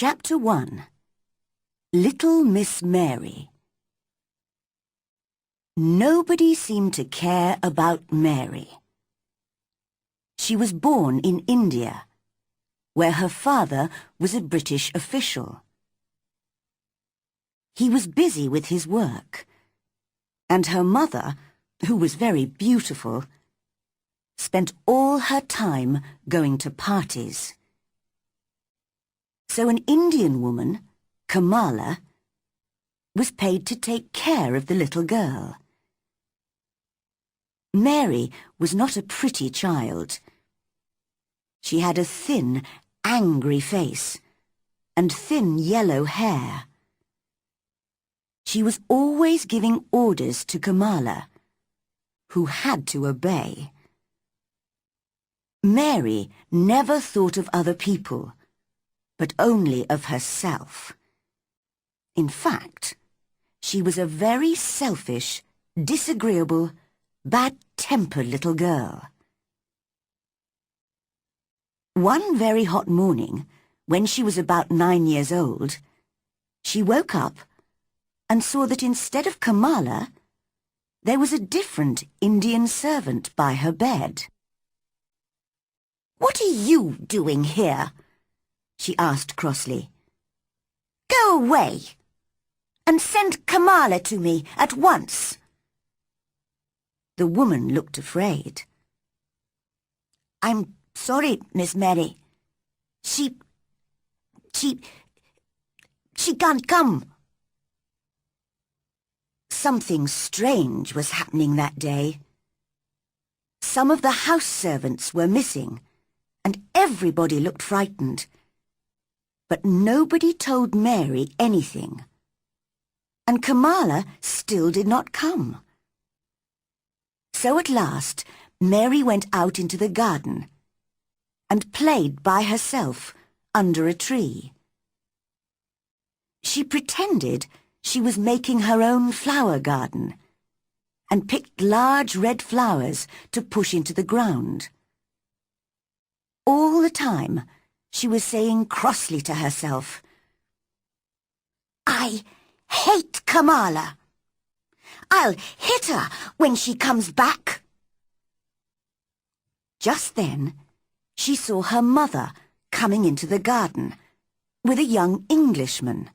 Chapter 1. Little Miss Mary. Nobody seemed to care about Mary. She was born in India, where her father was a British official. He was busy with his work, and her mother, who was very beautiful, spent all her time going to parties. So an Indian woman, Kamala, was paid to take care of the little girl. Mary was not a pretty child. She had a thin, angry face and thin yellow hair. She was always giving orders to Kamala, who had to obey. Mary never thought of other people, but only of herself. In fact, she was a very selfish, disagreeable, bad-tempered little girl. One very hot morning, when she was about 9 years old, she woke up and saw that instead of Kamala, there was a different Indian servant by her bed. "What are you doing here?" she asked crossly. "Go away, and send Kamala to me at once." The woman looked afraid. "I'm sorry, Miss Mary. She can't come." Something strange was happening that day. Some of the house servants were missing, and everybody looked frightened. But nobody told Mary anything, and Kamala still did not come. So at last, Mary went out into the garden and played by herself under a tree. She pretended she was making her own flower garden and picked large red flowers to push into the ground. All the time, she was saying crossly to herself, "I hate Kamala. I'll hit her when she comes back." Just then, she saw her mother coming into the garden with a young Englishman.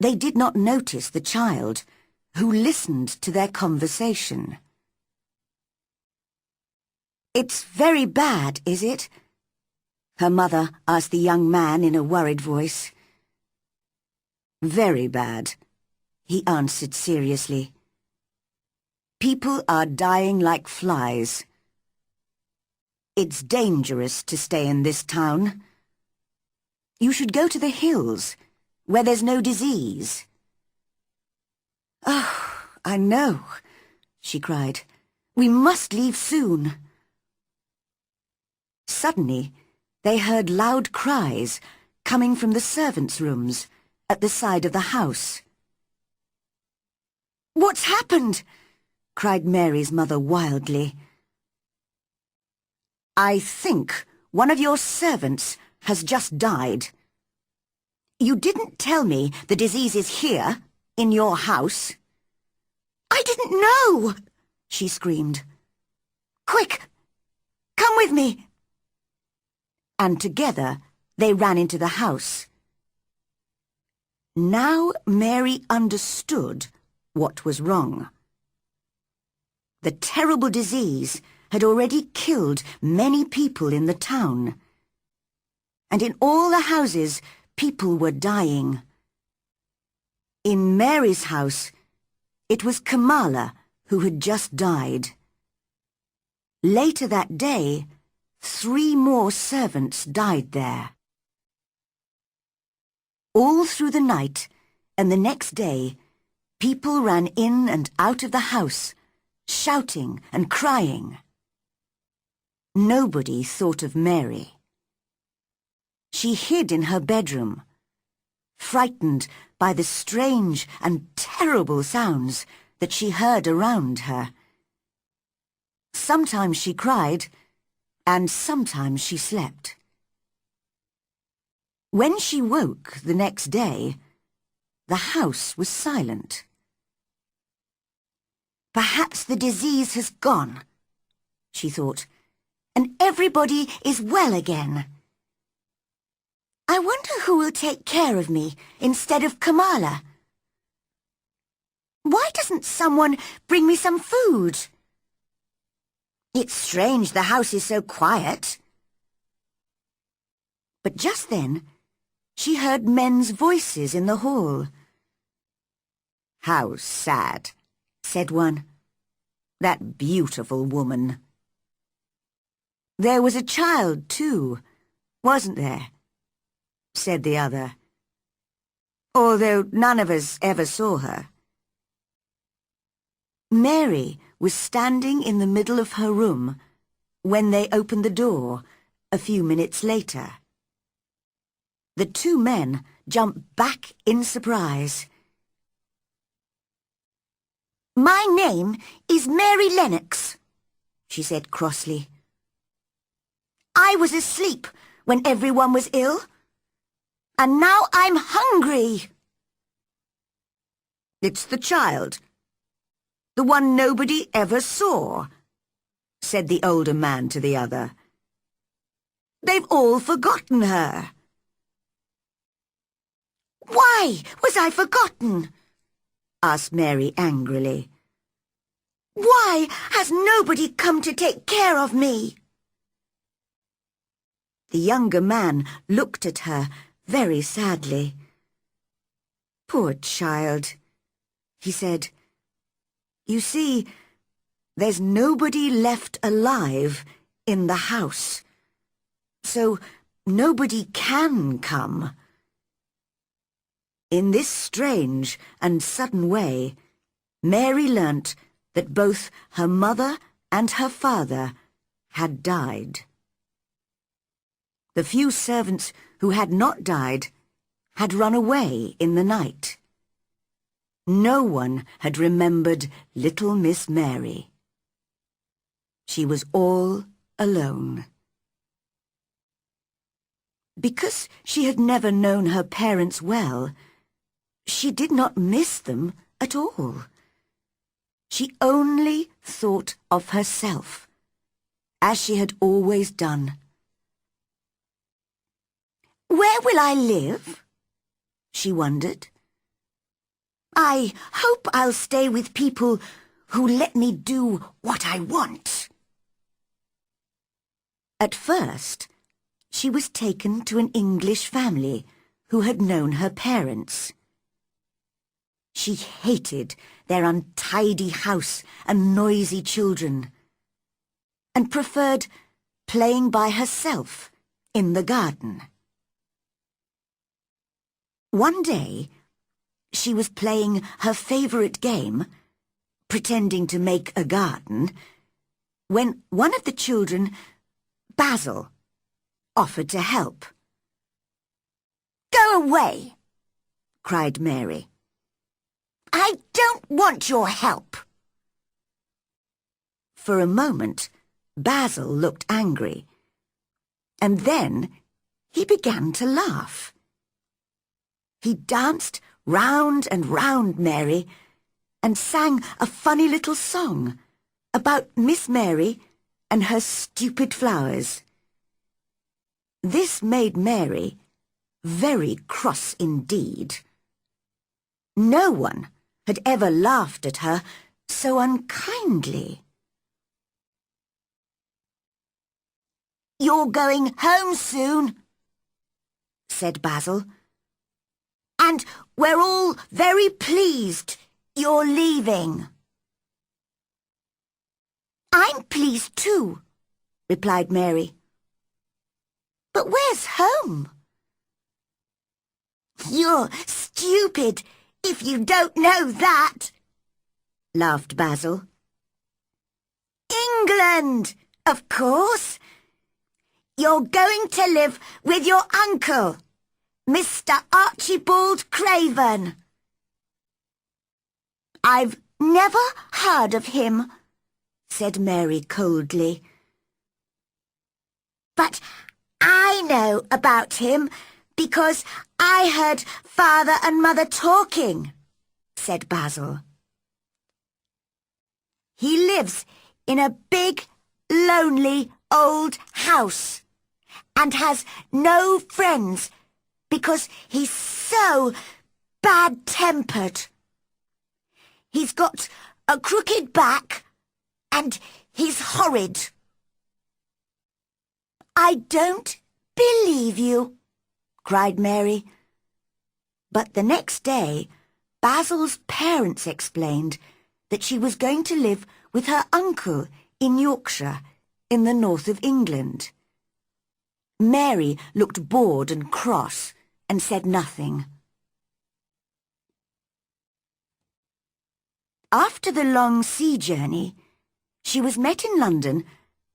They did not notice the child, who listened to their conversation. "It's very bad, is it?" her mother asked the young man in a worried voice. "Very bad," he answered seriously. "People are dying like flies. It's dangerous to stay in this town. You should go to the hills, where there's no disease." "Oh, I know," she cried. "We must leave soon." Suddenly, they heard loud cries coming from the servants' rooms at the side of the house. "What's happened?" cried Mary's mother wildly. "I think one of your servants has just died. You didn't tell me the disease is here, in your house." "I didn't know!" she screamed. "Quick, come with me!" And together they ran into the house. Now Mary understood what was wrong. The terrible disease had already killed many people in the town, and in all the houses people were dying. In Mary's house, it was Kamala who had just died. Later that day, 3 more servants died there. All through the night and the next day, people ran in and out of the house, shouting and crying. Nobody thought of Mary. She hid in her bedroom, frightened by the strange and terrible sounds that she heard around her. Sometimes she cried, and sometimes she slept. When she woke the next day, the house was silent. Perhaps the disease has gone, she thought, and everybody is well again. I wonder who will take care of me instead of Kamala. Why doesn't someone bring me some food? It's strange the house is so quiet. But just then, she heard men's voices in the hall. How sad, said one. That beautiful woman. There was a child, too, wasn't there? Said the other. Although none of us ever saw her. Mary was standing in the middle of her room when they opened the door a few minutes later. The two men jumped back in surprise. My name is Mary Lennox, she said crossly. I was asleep when everyone was ill, and now I'm hungry. It's the child, the one nobody ever saw, said the older man to the other. They've all forgotten her. Why was I forgotten? Asked Mary angrily. Why has nobody come to take care of me? The younger man looked at her very sadly. Poor child, he said. You see, there's nobody left alive in the house, so nobody can come. In this strange and sudden way, Mary learnt that both her mother and her father had died. The few servants who had not died had run away in the night. No one had remembered little Miss Mary. She was all alone. Because she had never known her parents well, she did not miss them at all. She only thought of herself, as she had always done. Where will I live? She wondered. I hope I'll stay with people who let me do what I want. At first, she was taken to an English family who had known her parents. She hated their untidy house and noisy children, and preferred playing by herself in the garden. One day, she was playing her favorite game, pretending to make a garden, when one of the children, Basil, offered to help. Go away, cried Mary. I don't want your help. For a moment, Basil looked angry, and then he began to laugh. He danced round and round Mary and sang a funny little song about Miss Mary and her stupid flowers. This made Mary very cross indeed. No one had ever laughed at her so unkindly. You're going home soon, said Basil, and we're all very pleased you're leaving. I'm pleased too, replied Mary. But where's home? You're stupid if you don't know that, laughed Basil. England, of course. You're going to live with your uncle, Mr. Archibald Craven. I've never heard of him, said Mary coldly. But I know about him Because I heard Father and Mother talking, said Basil. He lives in a big, lonely old house and has no friends because he's so bad-tempered. He's got a crooked back and he's horrid. I don't believe you, cried Mary. But the next day, Basil's parents explained that she was going to live with her uncle in Yorkshire, in the north of England. Mary looked bored and cross and said nothing. After the long sea journey, she was met in London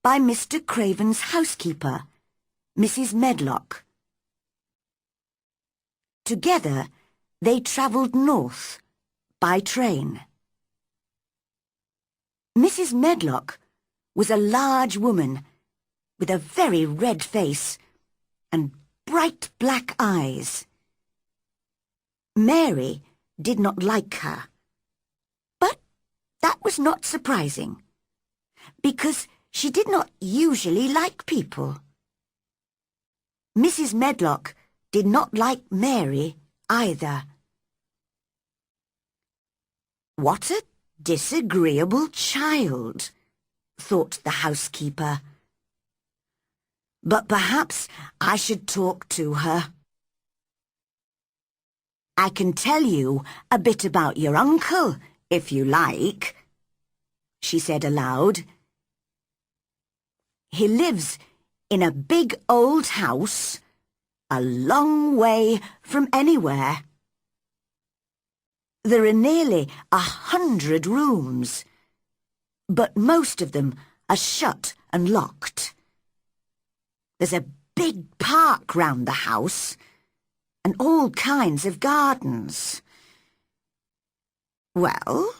by Mr. Craven's housekeeper, Mrs. Medlock. Together, they travelled north by train. Mrs. Medlock was a large woman with a very red face and bright black eyes. Mary did not like her, but that was not surprising, because she did not usually like people. Mrs. Medlock did not like Mary either. What a disagreeable child, thought the housekeeper. But perhaps I should talk to her. I can tell you a bit about your uncle, if you like, she said aloud. He lives in a big old house, a long way from anywhere. There are nearly 100 rooms, but most of them are shut and locked. There's a big park round the house, and all kinds of gardens. Well,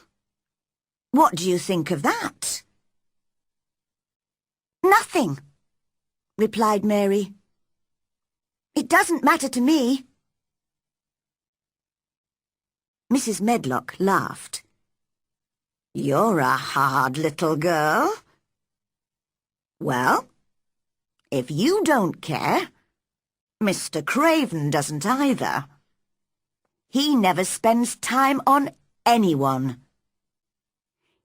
what do you think of that? Nothing, replied Mary. It doesn't matter to me. Mrs. Medlock laughed. You're a hard little girl. Well, if you don't care, Mr. Craven doesn't either. He never spends time on anyone.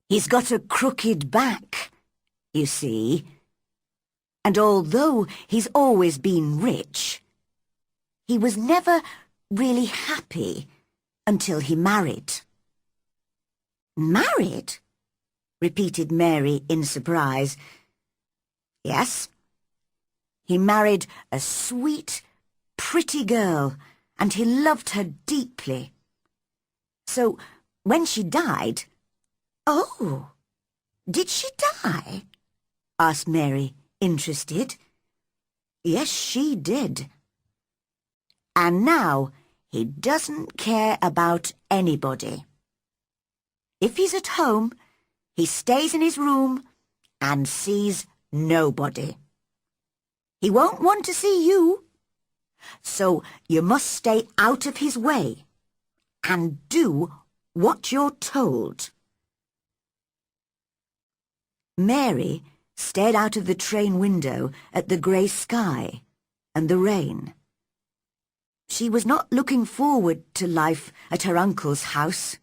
He's got a crooked back, you see, and although he's always been rich, he was never really happy until he married. Married? Repeated Mary in surprise. Yes. He married a sweet, pretty girl, and he loved her deeply. So, when she died... Oh, did she die? Asked Mary, interested. Yes, she did. And now he doesn't care about anybody. If he's at home, he stays in his room and sees nobody. He won't want to see you, so you must stay out of his way and do what you're told. Mary stared out of the train window at the grey sky and the rain. She was not looking forward to life at her uncle's house.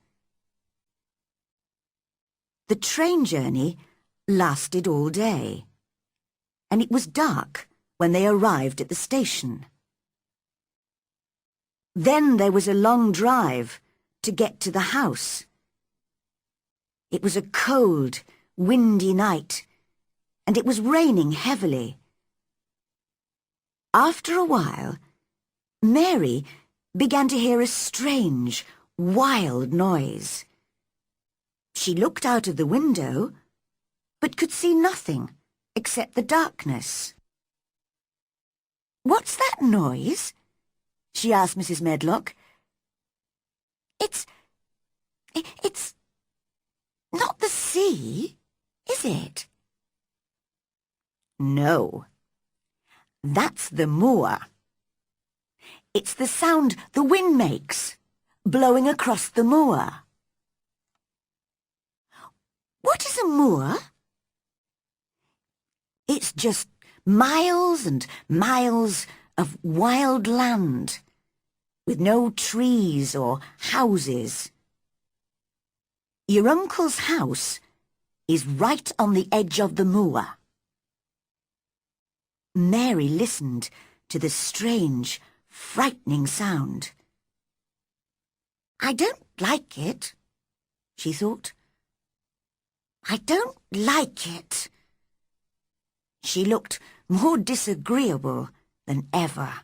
The train journey lasted all day, and it was dark when they arrived at the station. Then there was a long drive to get to the house. It was a cold, windy night, and it was raining heavily. After a while, Mary began to hear a strange, wild noise. She looked out of the window, but could see nothing except the darkness. "What's that noise?" she asked Mrs. Medlock. It's not the sea, is it?" "No, that's the moor. It's the sound the wind makes, blowing across the moor. What is a moor? It's just miles and miles of wild land, with no trees or houses. Your uncle's house is right on the edge of the moor. Mary listened to the strange, frightening sound. I don't like it, she thought. I don't like it. She looked more disagreeable than ever.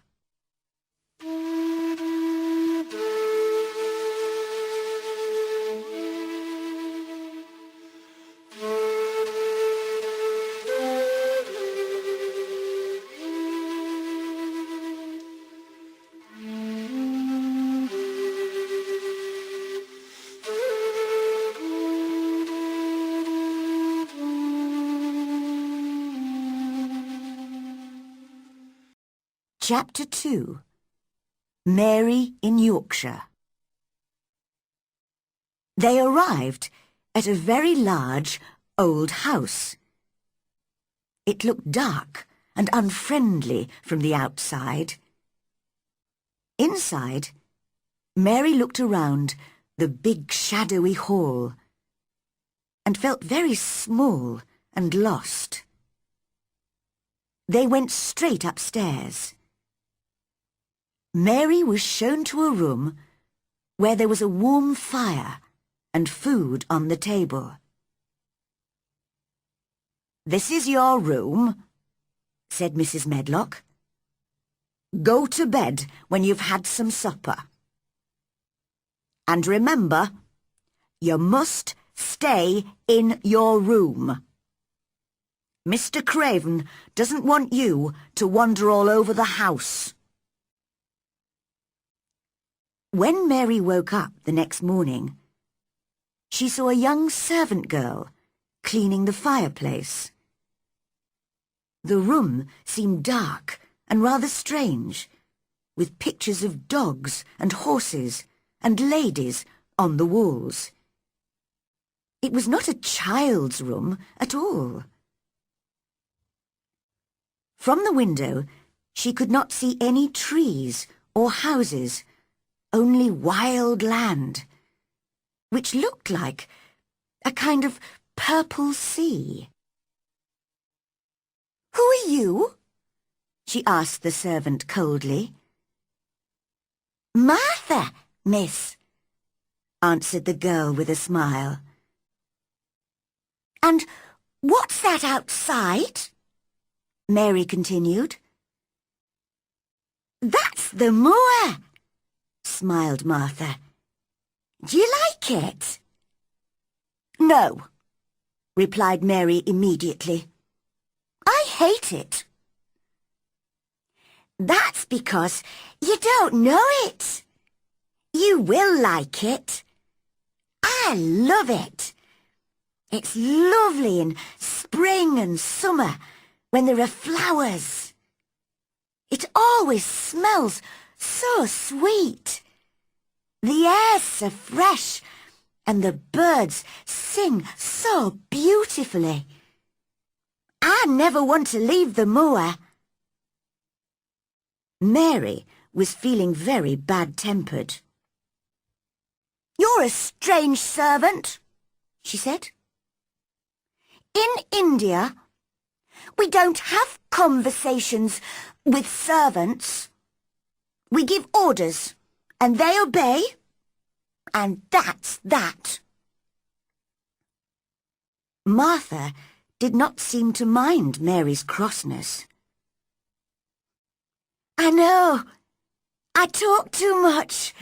Chapter 2. Mary in Yorkshire. They arrived at a very large old house. It looked dark and unfriendly from the outside. Inside, Mary looked around the big shadowy hall and felt very small and lost. They went straight upstairs. Mary was shown to a room where there was a warm fire and food on the table. "This is your room," said Mrs. Medlock. "Go to bed when you've had some supper. And remember, you must stay in your room. Mr. Craven doesn't want you to wander all over the house." When Mary woke up the next morning, she saw a young servant girl cleaning the fireplace. The room seemed dark and rather strange, with pictures of dogs and horses and ladies on the walls. It was not a child's room at all. From the window, she could not see any trees or houses, only wild land, which looked like a kind of purple sea. "Who are you?" she asked the servant coldly. "Martha, miss," answered the girl with a smile. "And what's that outside?" Mary continued. "That's the moor," smiled Martha. "Do you like it?" "No," replied Mary immediately. "I hate it." "That's because you don't know it. You will like it. I love it. It's lovely in spring and summer when there are flowers. It always smells so sweet. The air's so fresh and the birds sing so beautifully. I never want to leave the moor." Mary was feeling very bad-tempered. "You're a strange servant," she said. "In India, we don't have conversations with servants. We give orders, and they obey, and that's that." Martha did not seem to mind Mary's crossness. "I know, I talk too much,"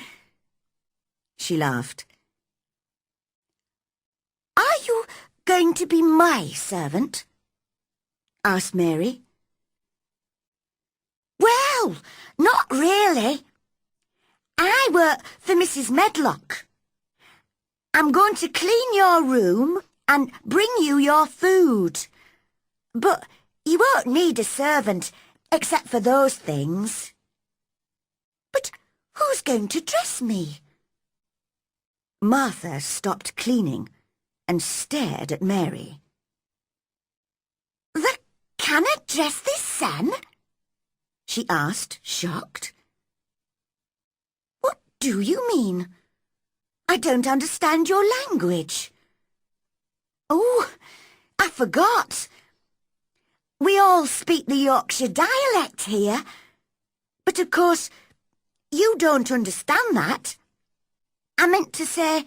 she laughed. "Are you going to be my servant?" asked Mary. "Well, not really. I work for Mrs. Medlock. I'm going to clean your room and bring you your food. But you won't need a servant except for those things." "But Who's going to dress me? Martha stopped cleaning and stared at Mary. The can I dress this son? She asked, shocked. What do you mean? I don't understand your language. Oh, I forgot. We all speak the Yorkshire dialect here. But of course, you don't understand that. I meant to say,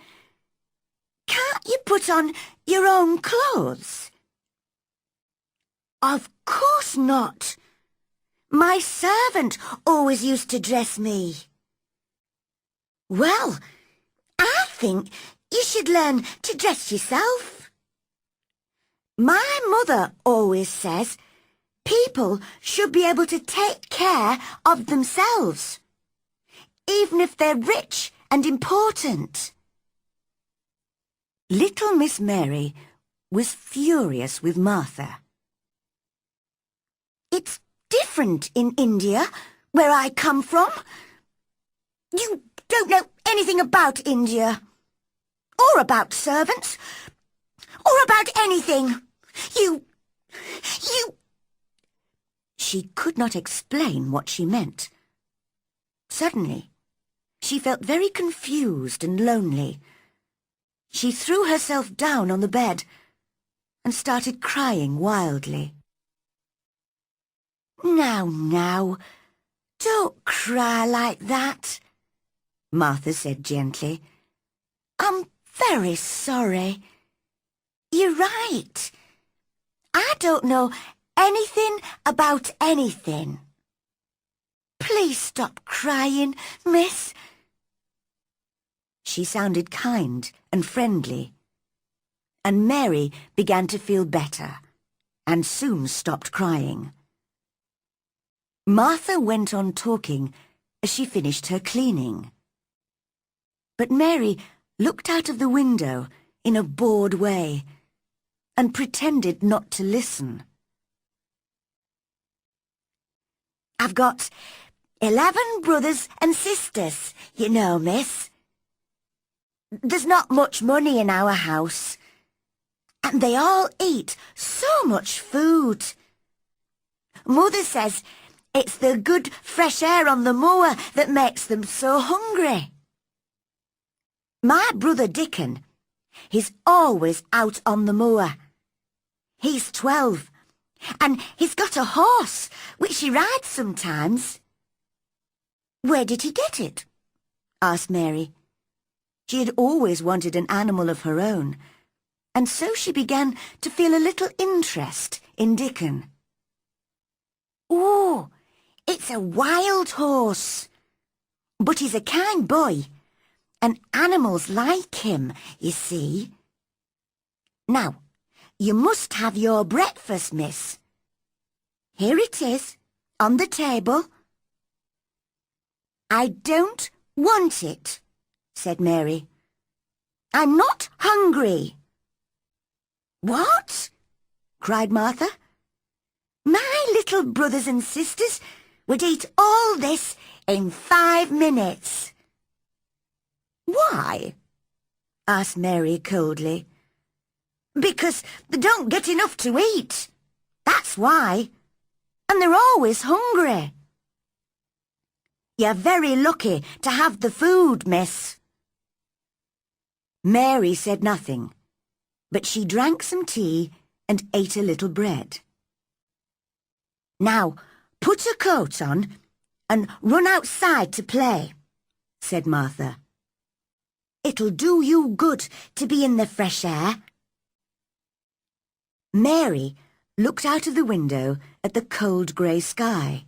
can't you put on your own clothes? Of course not. My servant always used to dress me. Well, I think you should learn to dress yourself. My mother always says people should be able to take care of themselves, even if they're rich and important. Little Miss Mary was furious with Martha. It's different in India, where I come from. You don't know anything about India, or about servants, or about anything. You... She could not explain what she meant. Suddenly, she felt very confused and lonely. She threw herself down on the bed and started crying wildly. Now, don't cry like that, Martha said gently. I'm very sorry. You're right. I don't know anything about anything. Please stop crying, miss. She sounded kind and friendly, and Mary began to feel better and soon stopped crying. Martha went on talking as she finished her cleaning. But Mary looked out of the window in a bored way and pretended not to listen. I've got 11 brothers and sisters, you know, miss. There's not much money in our house, and they all eat so much food. Mother says it's the good fresh air on the moor that makes them so hungry. My brother Dickon, he's always out on the moor. He's 12, and he's got a horse, which he rides sometimes. Where did he get it? Asked Mary. She had always wanted an animal of her own, and so she began to feel a little interest in Dickon. Oh, it's a wild horse, but he's a kind boy, and animals like him, you see. Now, you must have your breakfast, miss. Here it is, on the table. I don't want it, said Mary. I'm not hungry. What? Cried Martha. My little brothers and sisters would eat all this in 5 minutes. Why? Asked Mary coldly. Because they don't get enough to eat. That's why. And they're always hungry. You're very lucky to have the food, miss. Mary said nothing, but she drank some tea and ate a little bread. Now, put a coat on and run outside to play, said Martha. It'll do you good to be in the fresh air. Mary looked out of the window at the cold grey sky.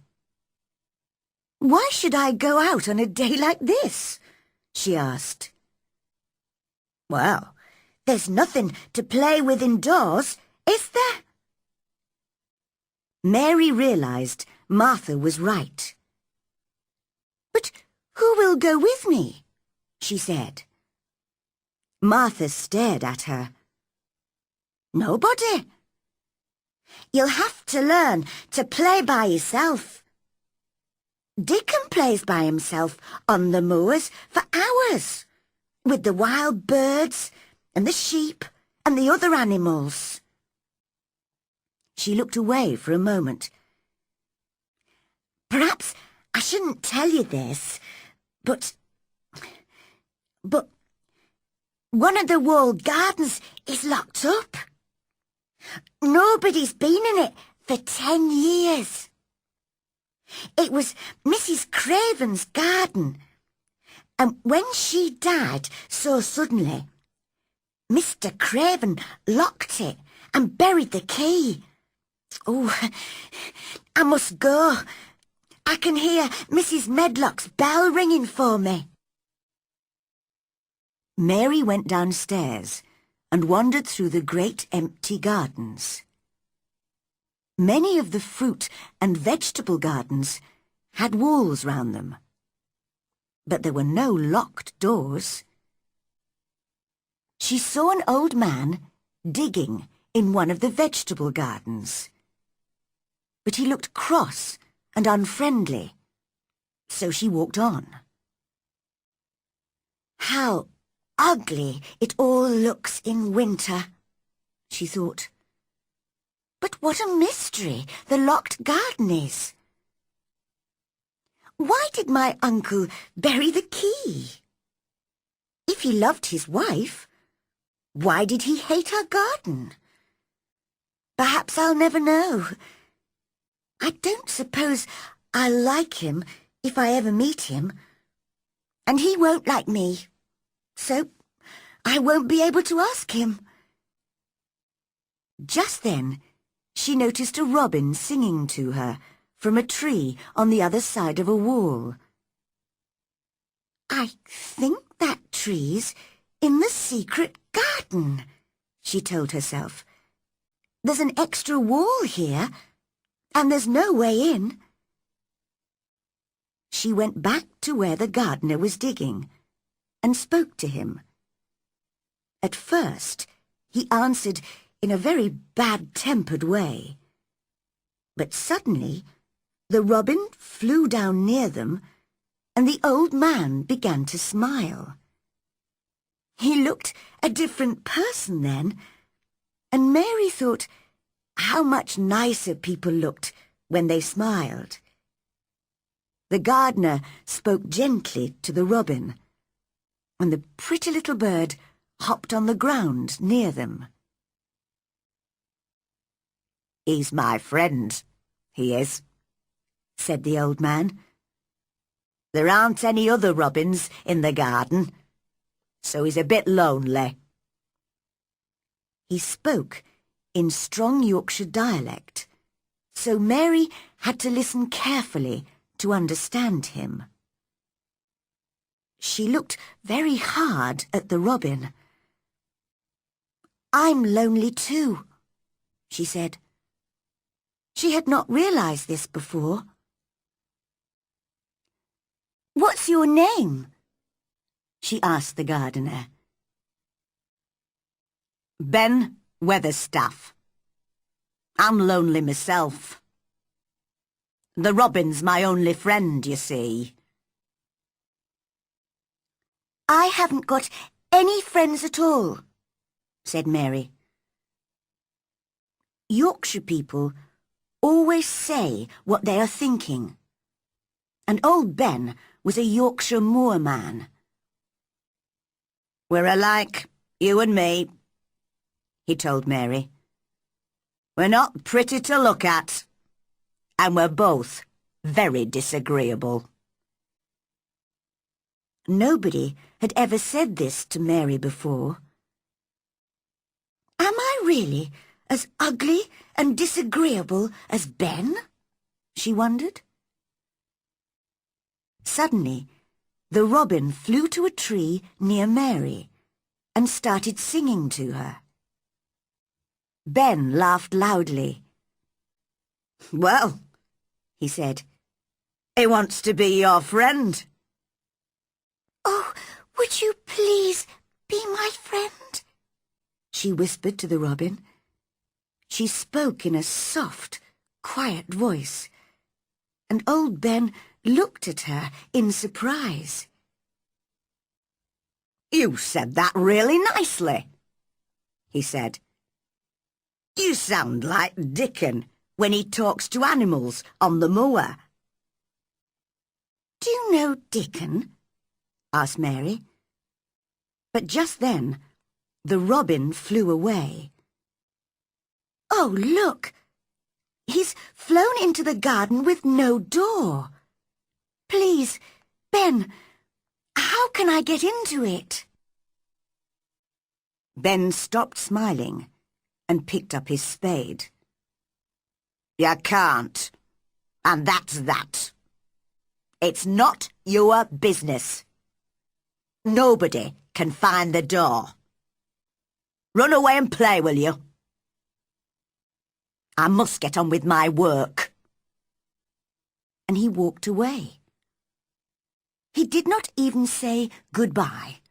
Why should I go out on a day like this? She asked. Well, there's nothing to play with indoors, is there? Mary realised Martha was right. But who will go with me? She said. Martha stared at her. Nobody. You'll have to learn to play by yourself. Dickon plays by himself on the moors for hours, with the wild birds and the sheep and the other animals. She looked away for a moment. Perhaps I shouldn't tell you this, but one of the walled gardens is locked up. Nobody's been in it for 10 years. It was Mrs. Craven's garden, and when she died so suddenly, Mr. Craven locked it and buried the key. Oh, I must go. I can hear Mrs. Medlock's bell ringing for me. Mary went downstairs and wandered through the great empty gardens. Many of the fruit and vegetable gardens had walls round them, but there were no locked doors. She saw an old man digging in one of the vegetable gardens, but he looked cross and unfriendly, so she walked on. How ugly it all looks in winter, she thought. But what a mystery the locked garden is. Why did my uncle bury the key? If he loved his wife, why did he hate our garden? Perhaps I'll never know. I don't suppose I'll like him if I ever meet him, and he won't like me, so I won't be able to ask him. Just then, she noticed a robin singing to her from a tree on the other side of a wall. I think that tree's in the secret garden, she told herself. There's an extra wall here, and there's no way in. She went back to where the gardener was digging and spoke to him. At first, he answered in a very bad-tempered way. But suddenly, the robin flew down near them, and the old man began to smile. He looked a different person then, and Mary thought how much nicer people looked when they smiled. The gardener spoke gently to the robin, and the pretty little bird hopped on the ground near them. "He's my friend, he is," said the old man. "There aren't any other robins in the garden, so he's a bit lonely." He spoke in strong Yorkshire dialect, so Mary had to listen carefully to understand him. She looked very hard at the robin. "I'm lonely too," she said. She had not realized this before. "What's your name?" she asked the gardener. "Ben Weatherstaff. I'm lonely myself. The robin's my only friend, you see." "I haven't got any friends at all," said Mary. Yorkshire people always say what they are thinking, and old Ben was a Yorkshire moorman. "We're alike, you and me," he told Mary. "We're not pretty to look at, and we're both very disagreeable." Nobody had ever said this to Mary before. "Am I really as ugly and disagreeable as Ben?" she wondered. Suddenly, the robin flew to a tree near Mary and started singing to her. Ben laughed loudly. "Well," he said, "he wants to be your friend." "Oh, would you please be my friend?" she whispered to the robin. She spoke in a soft, quiet voice, and old Ben looked at her in surprise. "You said that really nicely," he said. "You sound like Dickon when he talks to animals on the moor." "Do you know Dickon?" asked Mary. But just then, the robin flew away. "Oh, look! He's flown into the garden with no door. Please, Ben, how can I get into it?" Ben stopped smiling and picked up his spade. "You can't, and that's that. It's not your business. Nobody can find the door. Run away and play, will you? I must get on with my work." And he walked away. He did not even say goodbye.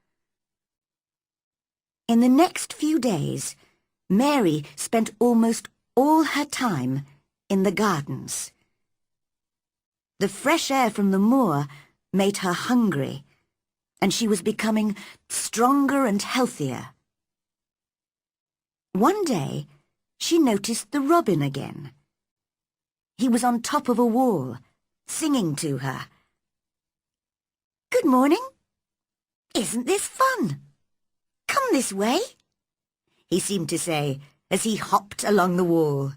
In the next few days, Mary spent almost all her time in the gardens. The fresh air from the moor made her hungry, and she was becoming stronger and healthier. One day, she noticed the robin again. He was on top of a wall, singing to her. "Good morning. Isn't this fun? Come this way," he seemed to say as he hopped along the wall.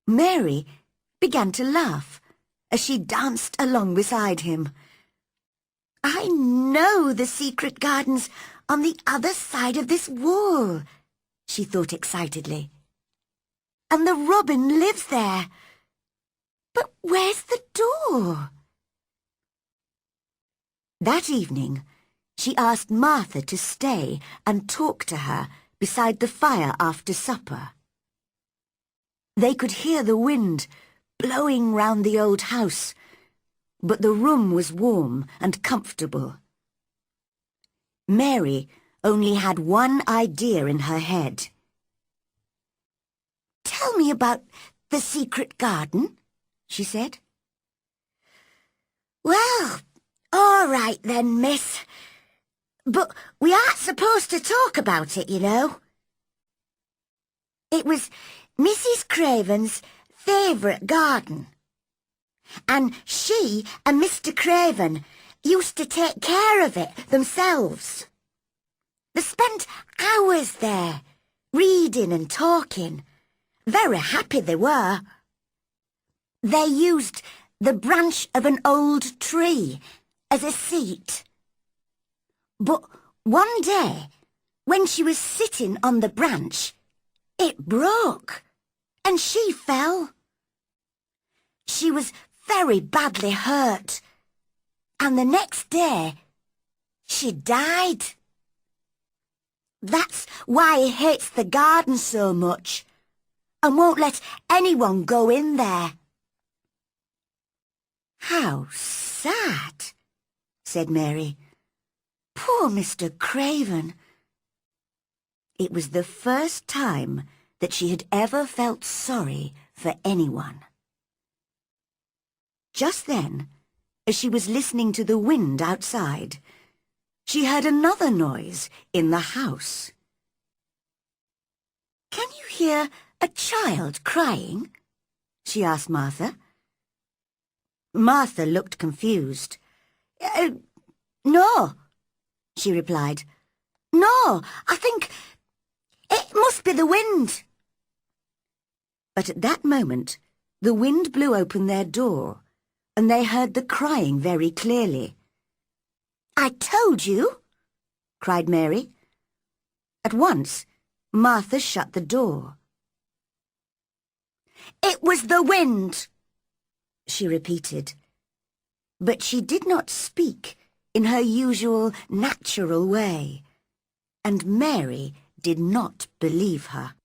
Mary began to laugh as she danced along beside him. "I know the secret gardens on the other side of this wall," she thought excitedly. "And the robin lives there. But where's the door?" That evening, she asked Martha to stay and talk to her beside the fire after supper. They could hear the wind blowing round the old house, but the room was warm and comfortable. Mary only had one idea in her head. "Tell me about the secret garden," she said. "Well, all right then, miss. But we aren't supposed to talk about it, you know. It was Mrs. Craven's favourite garden. And she and Mr. Craven used to take care of it themselves. They spent hours there, reading and talking. Very happy they were. They used the branch of an old tree as a seat. But one day, when she was sitting on the branch, it broke, and she fell. She was very badly hurt, and the next day, she died. That's why he hates the garden so much, and won't let anyone go in there." "How sad," said Mary. "Poor Mr. Craven." It was the first time that she had ever felt sorry for anyone. Just then, as she was listening to the wind outside, she heard another noise in the house. "Can you hear a child crying?" she asked Martha. Martha looked confused. No," she replied. "No, I think it must be the wind." But at that moment, the wind blew open their door, and they heard the crying very clearly. "I told you!" cried Mary. At once, Martha shut the door. "It was the wind," she repeated. But she did not speak in her usual natural way, and Mary did not believe her.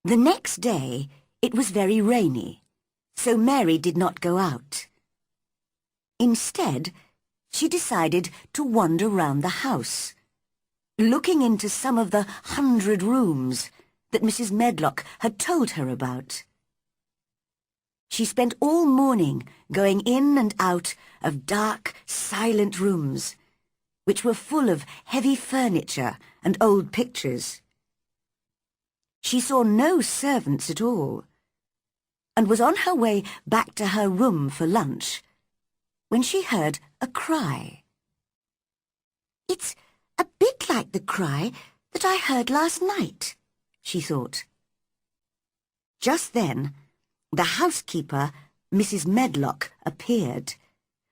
The next day it was very rainy, so Mary did not go out. Instead, she decided to wander round the house, looking into some of the 100 rooms that Mrs. Medlock had told her about. She spent all morning going in and out of dark, silent rooms, which were full of heavy furniture and old pictures. She saw no servants at all, and was on her way back to her room for lunch when she heard a cry. "It's a bit like the cry that I heard last night," she thought. Just then, the housekeeper, Mrs. Medlock, appeared,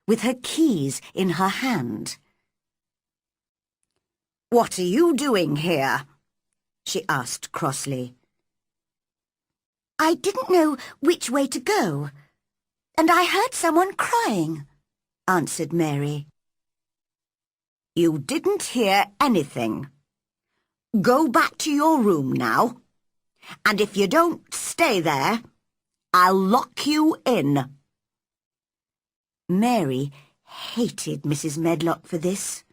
with her keys in her hand. "What are you doing here?" she asked crossly. "I didn't know which way to go, and I heard someone crying," answered Mary. "You didn't hear anything. Go back to your room now, and if you don't stay there, I'll lock you in." Mary hated Mrs. Medlock for this.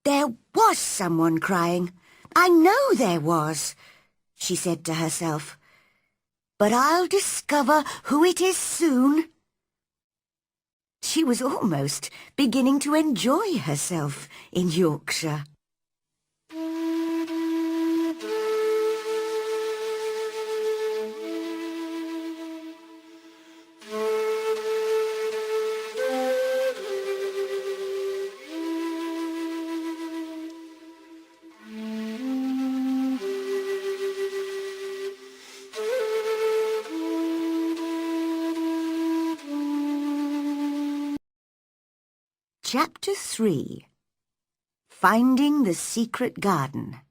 "There was someone crying. I know there was," she said to herself. "But I'll discover who it is soon." She was almost beginning to enjoy herself in Yorkshire. Chapter 3. Finding the Secret Garden.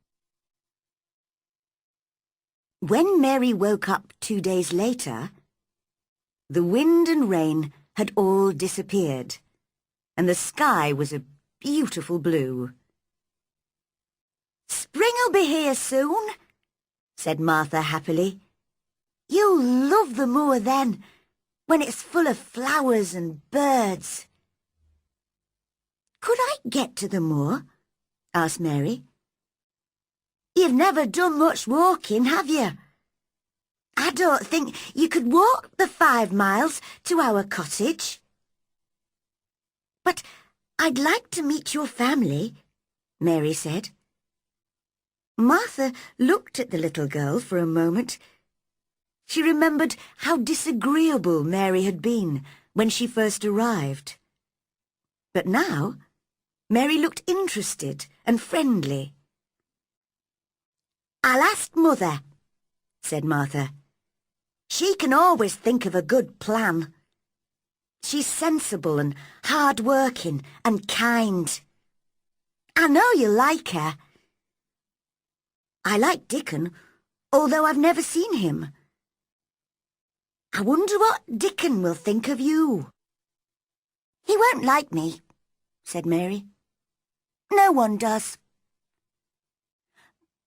When Mary woke up 2 days later, the wind and rain had all disappeared, and the sky was a beautiful blue. "Spring'll be here soon," said Martha happily. "You'll love the moor then, when it's full of flowers and birds." "Could I get to the moor?" asked Mary. "You've never done much walking, have you? I don't think you could walk the 5 miles to our cottage." "But I'd like to meet your family," Mary said. Martha looked at the little girl for a moment. She remembered how disagreeable Mary had been when she first arrived. But now, Mary looked interested and friendly. "I'll ask Mother," said Martha. "She can always think of a good plan. She's sensible and hard-working and kind. I know you'll like her. I like Dickon, although I've never seen him. I wonder what Dickon will think of you." "He won't like me," said Mary. "No one does."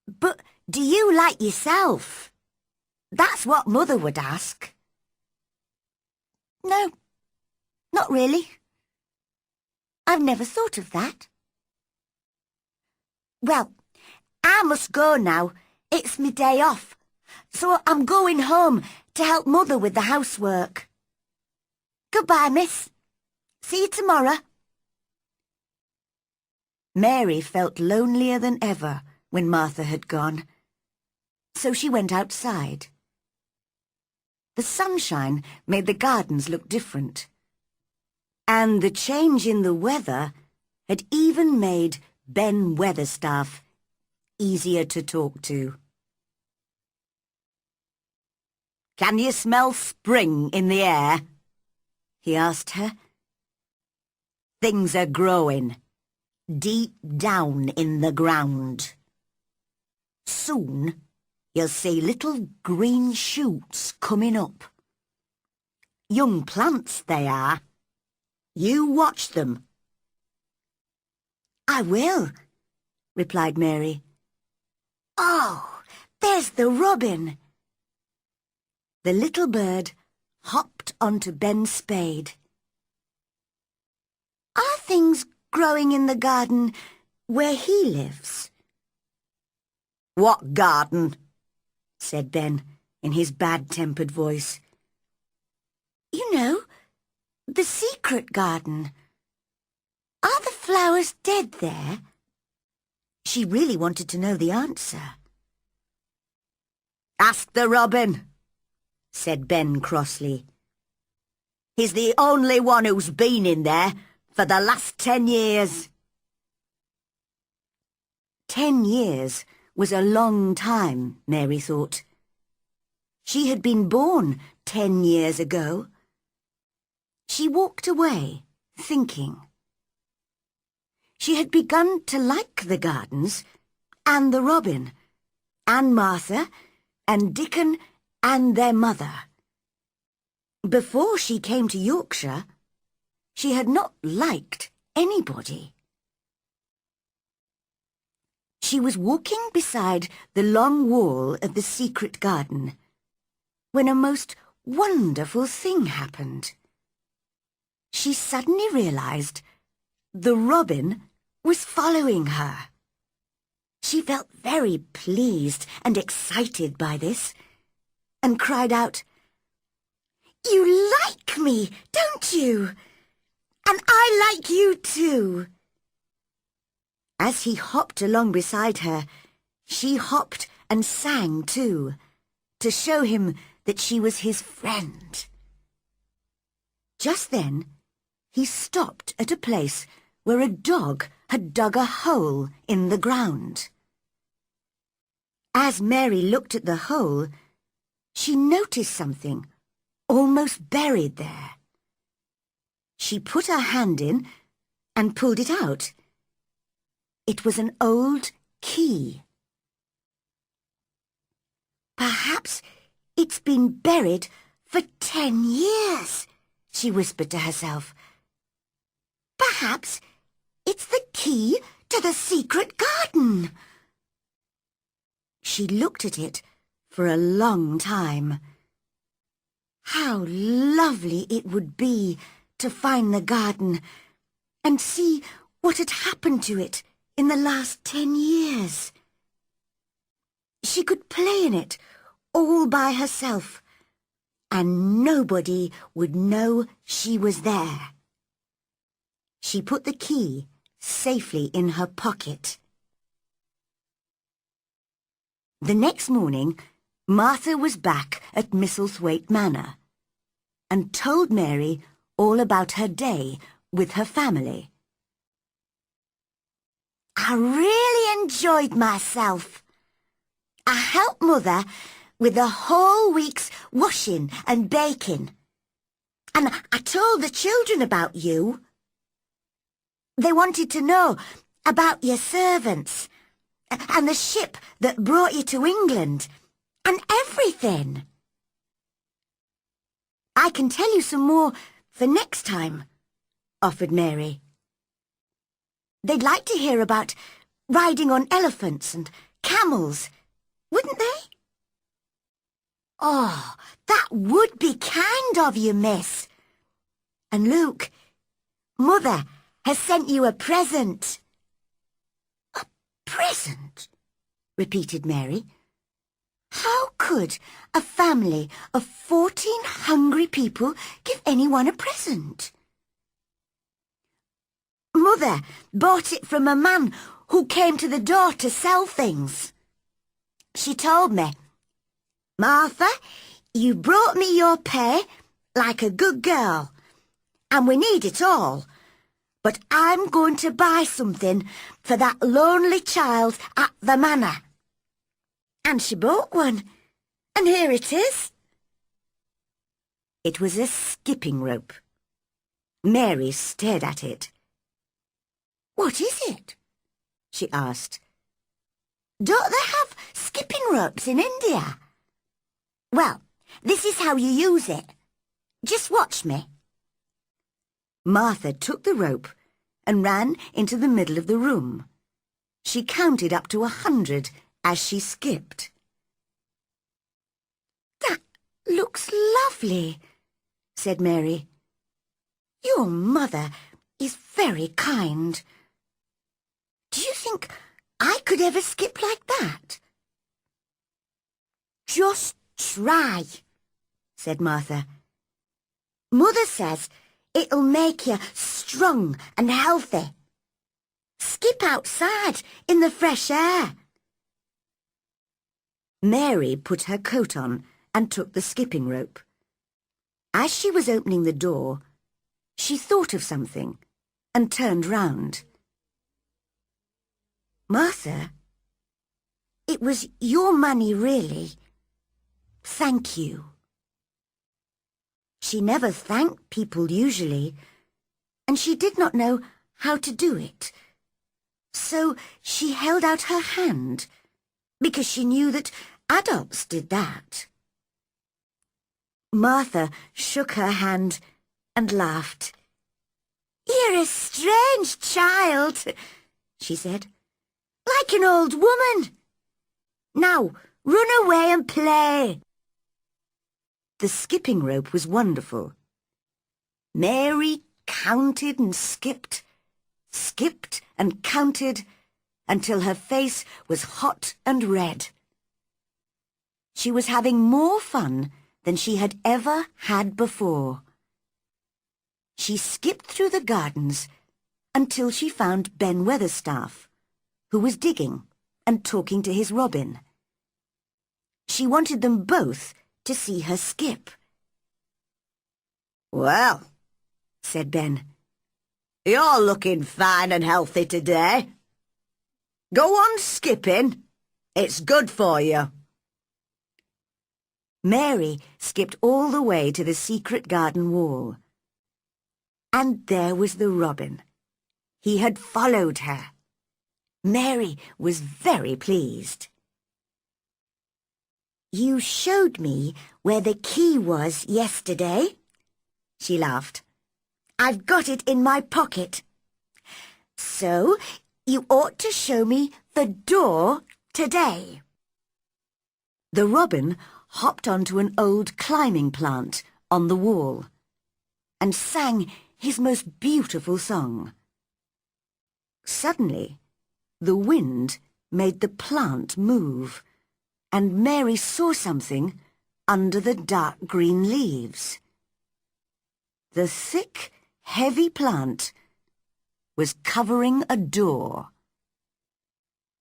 "But do you like yourself? That's what Mother would ask." "No, not really. I've never thought of that." "Well, I must go now. It's my day off, so I'm going home to help Mother with the housework. Goodbye, miss. See you tomorrow." Mary felt lonelier than ever when Martha had gone, so she went outside. The sunshine made the gardens look different, and the change in the weather had even made Ben Weatherstaff easier to talk to. "Can you smell spring in the air?" he asked her. "Things are growing deep down in the ground. Soon you'll see little green shoots coming up. Young plants they are. You watch them." "I will," replied Mary. "Oh, there's the robin." The little bird hopped onto Ben's spade. "Are things growing in the garden where he lives?" "What garden?" said Ben in his bad-tempered voice. The secret garden. Are the flowers dead there? She really wanted to know the answer. Ask the robin, said Ben crossly. He's the only one who's been in there for the last 10 years. 10 years was a long time, Mary thought. She had been born 10 years ago. She walked away, thinking. She had begun to like the gardens, and the robin, and Martha, and Dickon, and their mother. Before she came to Yorkshire, she had not liked anybody. She was walking beside the long wall of the secret garden when a most wonderful thing happened. She suddenly realized the robin was following her. She felt very pleased and excited by this, and cried out, "You like me, don't you? And I like you too." As he hopped along beside her, she hopped and sang too, to show him that she was his friend. Just then, he stopped at a place where a dog had dug a hole in the ground. As Mary looked at the hole, she noticed something almost buried there. She put her hand in and pulled it out. It was an old key. "Perhaps it's been buried for 10 years," she whispered to herself. "Perhaps it's the key to the secret garden." She looked at it for a long time. How lovely it would be to find the garden and see what had happened to it in the last 10 years. She could play in it all by herself, and nobody would know she was there. She put the key safely in her pocket. The next morning, Martha was back at Misselthwaite Manor and told Mary all about her day with her family. "I really enjoyed myself. I helped Mother with the whole week's washing and baking. And I told the children about you. They wanted to know about your servants and the ship that brought you to England and everything. I can tell you some more for next time," offered Mary. "They'd like to hear about riding on elephants and camels, wouldn't they?" "Oh, that would be kind of you, miss. And Luke, Mother has sent you a present." "A present?" repeated Mary. How could a family of 14 hungry people give anyone a present? "Mother bought it from a man who came to the door to sell things. She told me, 'Martha, you brought me your pay like a good girl, and we need it all. But I'm going to buy something for that lonely child at the manor.' And she bought one, and here it is." It was a skipping rope. Mary stared at it. "What is it?" she asked. "Don't they have skipping ropes in India?" "Well, this is how you use it. Just watch me." Martha took the rope and ran into the middle of the room. She counted up to 100 as she skipped. "That looks lovely," said Mary. "Your mother is very kind. Do you think I could ever skip like that?" "Just try," said Martha. "Mother says It'll make you strong and healthy. Skip outside in the fresh air. Mary put her coat on and took the skipping rope. As she was opening the door, she thought of something and turned round. Martha, it was your money, really. Thank you. She never thanked people usually, and she did not know how to do it. So she held out her hand, because she knew that adults did that. Martha shook her hand and laughed. "You're a strange child," she said, "like an old woman. Now, run away and play." The skipping rope was wonderful. Mary counted and skipped and counted until her face was hot and red. She was having more fun than she had ever had before. She skipped through the gardens until she found Ben Weatherstaff, who was digging and talking to his robin. She wanted them both to see her skip. "Well," said Ben, "you're looking fine and healthy today. Go on skipping. It's good for you." Mary skipped all the way to the secret garden wall. And there was the robin. He had followed her. Mary was very pleased. "You showed me where the key was yesterday," she laughed. "I've got it in my pocket. So you ought to show me the door today." The robin hopped onto an old climbing plant on the wall and sang his most beautiful song. Suddenly, the wind made the plant move, and Mary saw something under the dark green leaves. The thick, heavy plant was covering a door.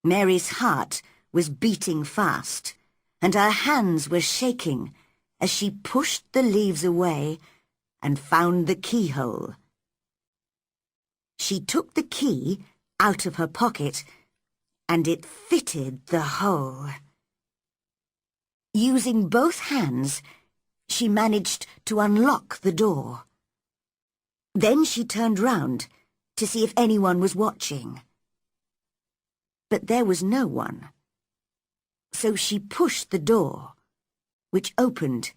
Mary's heart was beating fast, and her hands were shaking as she pushed the leaves away and found the keyhole. She took the key out of her pocket, and it fitted the hole. Using both hands, she managed to unlock the door. Then she turned round to see if anyone was watching. But there was no one. So she pushed the door, which opened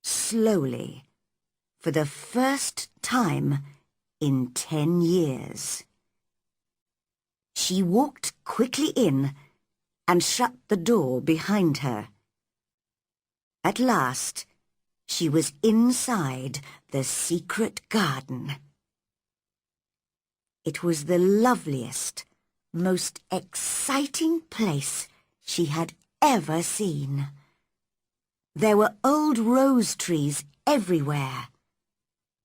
slowly for the first time in 10 years. She walked quickly in and shut the door behind her. At last, she was inside the secret garden. It was the loveliest, most exciting place she had ever seen. There were old rose trees everywhere,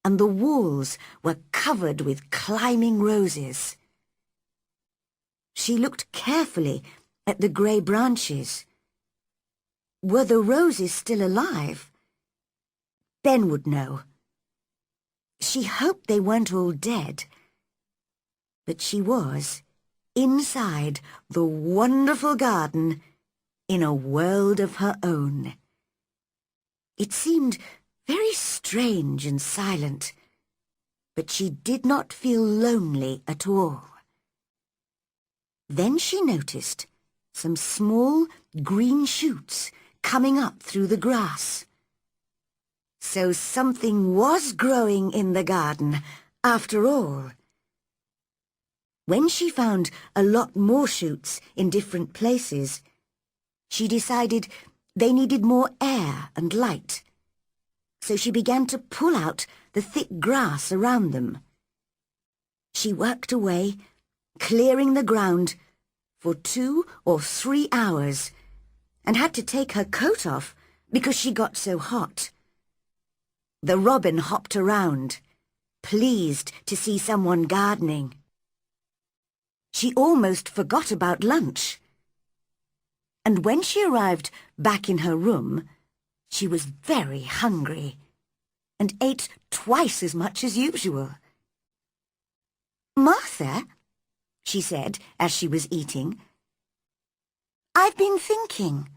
and the walls were covered with climbing roses. She looked carefully at the grey branches. Were the roses still alive? Ben would know. She hoped they weren't all dead. But she was inside the wonderful garden in a world of her own. It seemed very strange and silent, but she did not feel lonely at all. Then she noticed some small green shoots coming up through the grass. So something was growing in the garden after all. When she found a lot more shoots in different places, she decided they needed more air and light. So she began to pull out the thick grass around them. She worked away, clearing the ground for 2 or 3 hours, and had to take her coat off because she got so hot. The robin hopped around, pleased to see someone gardening. She almost forgot about lunch. And when she arrived back in her room, she was very hungry and ate twice as much as usual. "Martha," she said as she was eating, "I've been thinking.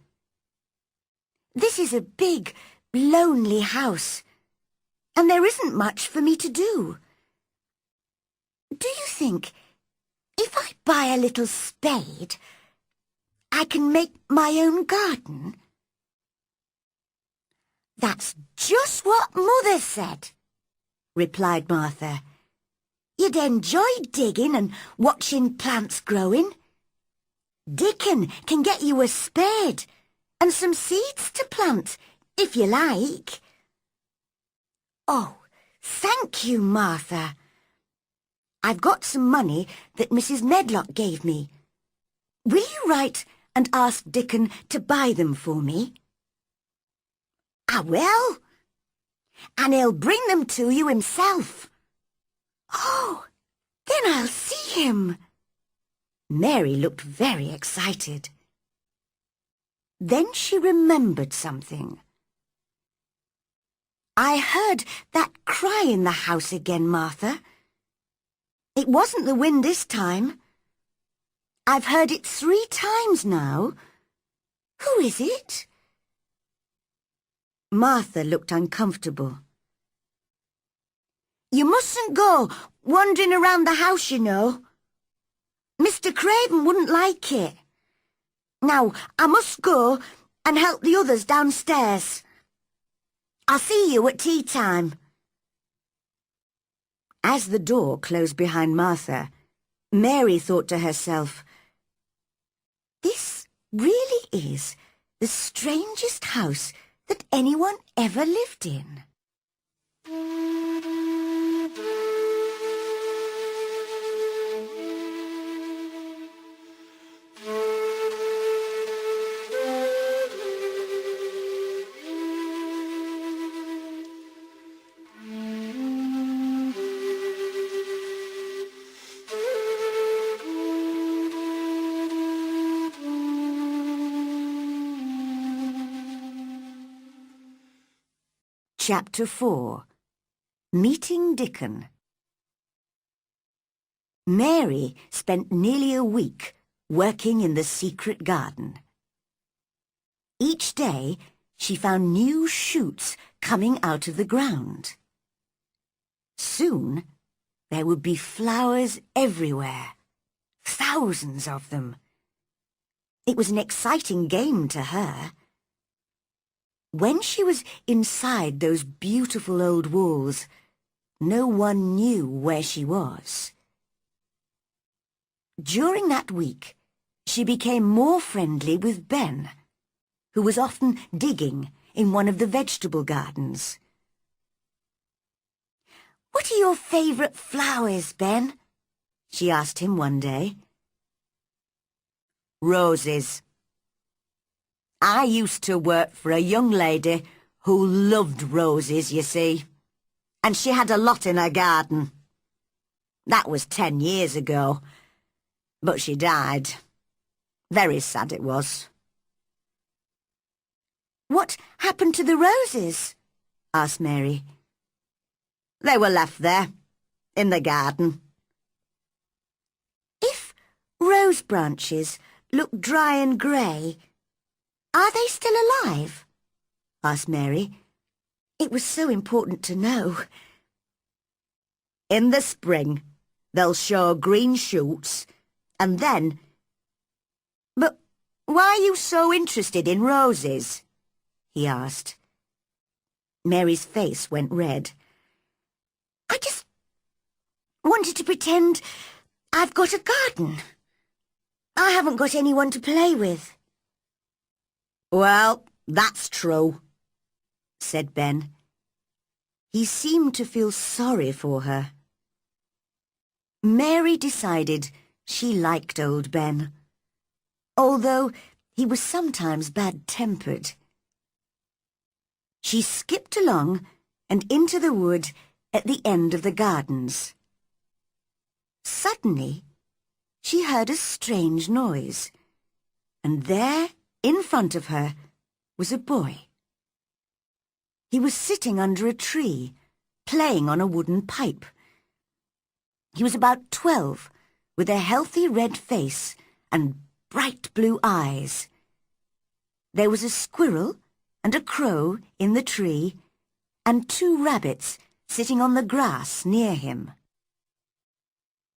This is a big, lonely house, and there isn't much for me to do. Do you think if I buy a little spade, I can make my own garden?" "That's just what Mother said," replied Martha. "You'd enjoy digging and watching plants growing. Dickon can get you a spade and some seeds to plant, if you like." "Oh, thank you, Martha. I've got some money that Mrs. Medlock gave me. Will you write and ask Dickon to buy them for me?" "I will. And he'll bring them to you himself." "Oh, then I'll see him." Mary looked very excited. Then she remembered something. "I heard that cry in the house again, Martha. It wasn't the wind this time. I've heard it 3 times now. Who is it?" Martha looked uncomfortable. "You mustn't go wandering around the house, you know. Mr. Craven wouldn't like it. Now, I must go and help the others downstairs. I'll see you at tea time." As the door closed behind Martha, Mary thought to herself, "This really is the strangest house that anyone ever lived in." Chapter 4. Meeting Dickon. Mary spent nearly a week working in the secret garden. Each day she found new shoots coming out of the ground. Soon there would be flowers everywhere, thousands of them. It was an exciting game to her. When she was inside those beautiful old walls, no one knew where she was. During that week, she became more friendly with Ben, who was often digging in one of the vegetable gardens. "What are your favourite flowers, Ben?" she asked him one day. "Roses. I used to work for a young lady who loved roses, you see, and she had a lot in her garden. That was 10 years ago, but she died. Very sad it was." "What happened to the roses?" asked Mary. "They were left there, in the garden." "If rose branches look dry and grey, are they still alive?" asked Mary. It was so important to know. "In the spring, they'll show green shoots, and then—" "But why are you so interested in roses?" he asked. Mary's face went red. "I just wanted to pretend I've got a garden. I haven't got anyone to play with." "Well, that's true," said Ben. He seemed to feel sorry for her. Mary decided she liked old Ben, although he was sometimes bad-tempered. She skipped along and into the wood at the end of the gardens. Suddenly, she heard a strange noise, and there, in front of her, was a boy. He was sitting under a tree, playing on a wooden pipe. He was about 12, with a healthy red face and bright blue eyes. There was a squirrel and a crow in the tree, and 2 rabbits sitting on the grass near him.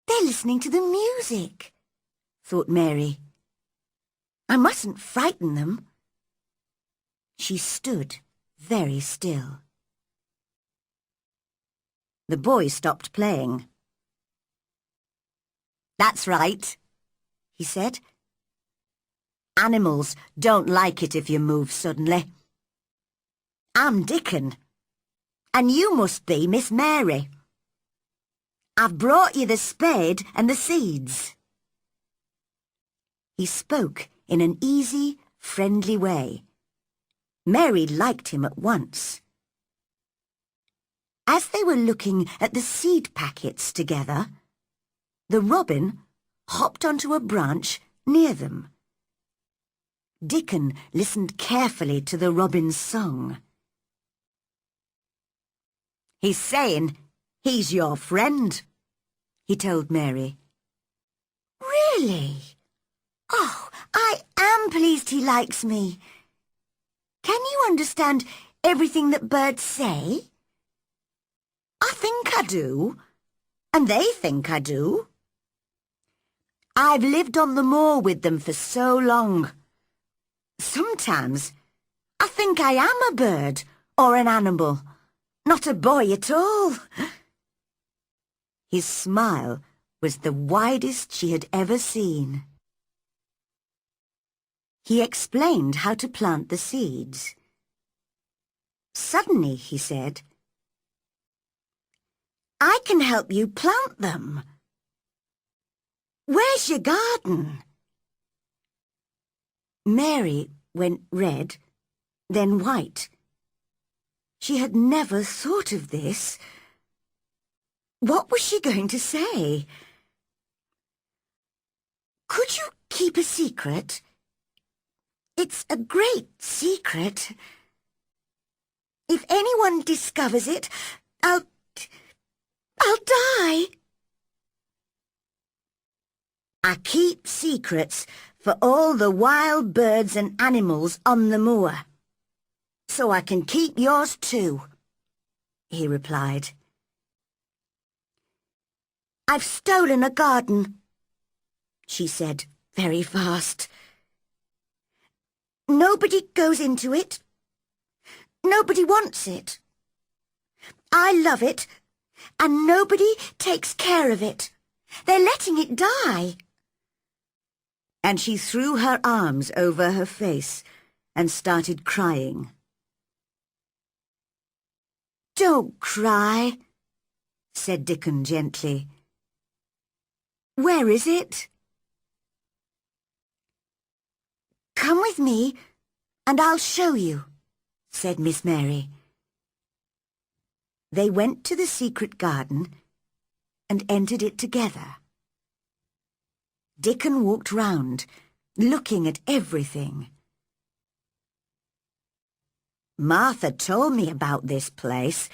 "They're listening to the music," thought Mary. "I mustn't frighten them." She stood very still. The boy stopped playing. "That's right," he said. "Animals don't like it if you move suddenly. I'm Dickon, and you must be Miss Mary. I've brought you the spade and the seeds." He spoke in an easy, friendly way. Mary liked him at once. As they were looking at the seed packets together, the robin hopped onto a branch near them. Dickon listened carefully to the robin's song. "He's saying he's your friend," he told Mary. "Really? Oh, I am pleased he likes me. Can you understand everything that birds say?" "I think I do, and they think I do. I've lived on the moor with them for so long. Sometimes I think I am a bird or an animal, not a boy at all." His smile was the widest she had ever seen. He explained how to plant the seeds. Suddenly, he said, "I can help you plant them. Where's your garden?" Mary went red, then white. She had never thought of this. What was she going to say? "Could you keep a secret? It's a great secret. If anyone discovers it, I'll die." "I keep secrets for all the wild birds and animals on the moor, so I can keep yours too," he replied. "I've stolen a garden," she said very fast. "Nobody goes into it. Nobody wants it. I love it, and nobody takes care of it. They're letting it die." And she threw her arms over her face and started crying. "Don't cry," said Dickon gently. "Where is it?" "Come with me, and I'll show you," said Miss Mary. They went to the secret garden and entered it together. Dickon walked round, looking at everything. "Martha told me about this place,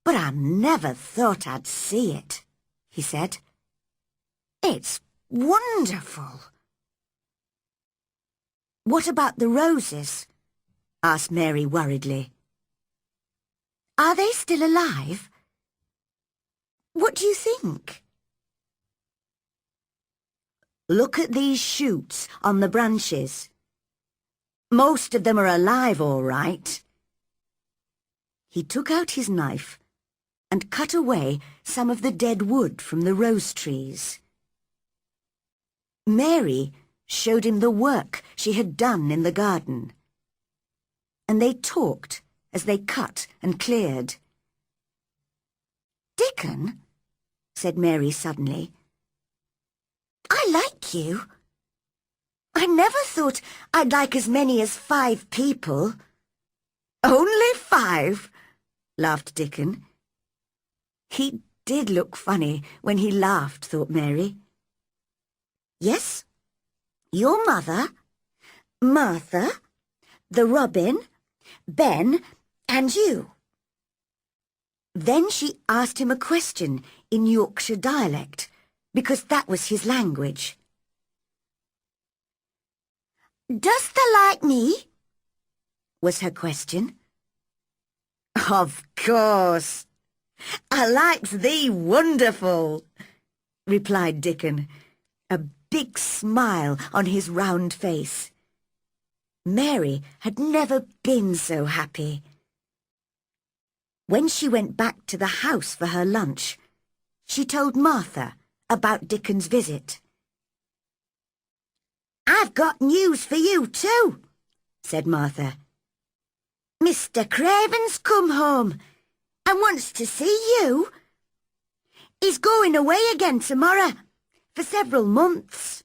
but I never thought I'd see it," he said. "It's wonderful." "What about the roses?" asked Mary worriedly. "Are they still alive? What do you think?" "Look at these shoots on the branches. Most of them are alive, all right." He took out his knife and cut away some of the dead wood from the rose trees. Mary showed him the work she had done in the garden, and they talked as they cut and cleared. "Dickon," said Mary suddenly, "I like you. I never thought I'd like as many as 5 people." "Only 5?" laughed Dickon. He did look funny when he laughed, thought Mary. Yes, your mother, Martha, the robin, Ben, and you. Then she asked him a question in Yorkshire dialect, because that was his language. "Dost thou like me?" was her question. "Of course. I likes thee wonderful," replied Dickon, a big smile on his round face. Mary had never been so happy. When she went back to the house for her lunch, she told Martha about Dickon's visit. "I've got news for you too," said Martha. "Mr. Craven's come home and wants to see you. He's going away again tomorrow for several months."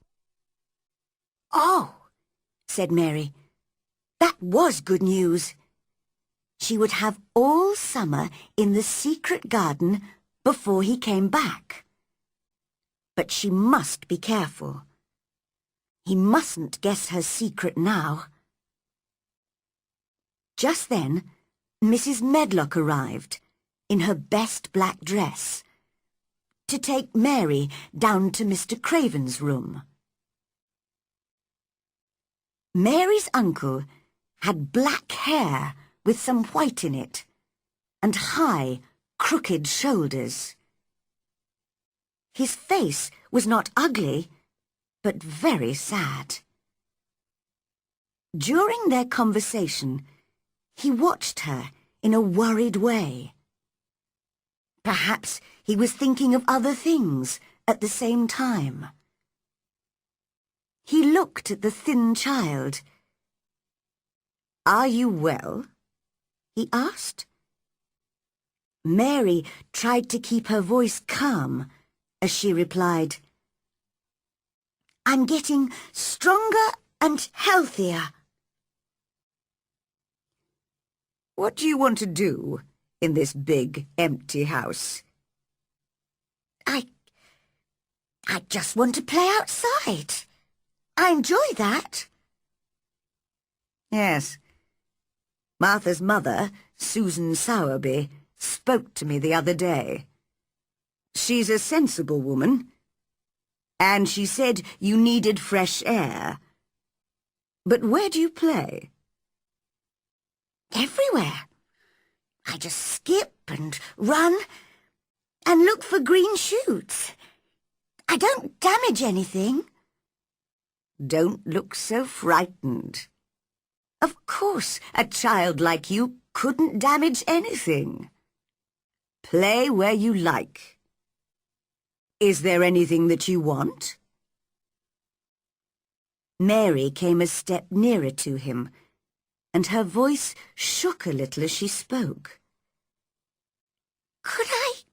"Oh," said Mary, "that was good news." She would have all summer in the secret garden before he came back. But she must be careful. He mustn't guess her secret now. Just then, Mrs. Medlock arrived, in her best black dress, to take Mary down to Mr. Craven's room. Mary's uncle had black hair with some white in it, and high, crooked shoulders. His face was not ugly, but very sad. During their conversation, he watched her in a worried way. Perhaps he was thinking of other things at the same time. He looked at the thin child. "Are you well?" he asked. Mary tried to keep her voice calm as she replied, "I'm getting stronger and healthier." "What do you want to do in this big, empty house?" I just want to play outside. I enjoy that." "Yes. Martha's mother, Susan Sowerby, spoke to me the other day. She's a sensible woman, and she said you needed fresh air. But where do you play?" "Everywhere. I just skip and run and look for green shoots. I don't damage anything." "Don't look so frightened. Of course, a child like you couldn't damage anything. Play where you like. Is there anything that you want?" Mary came a step nearer to him, and her voice shook a little as she spoke. Could I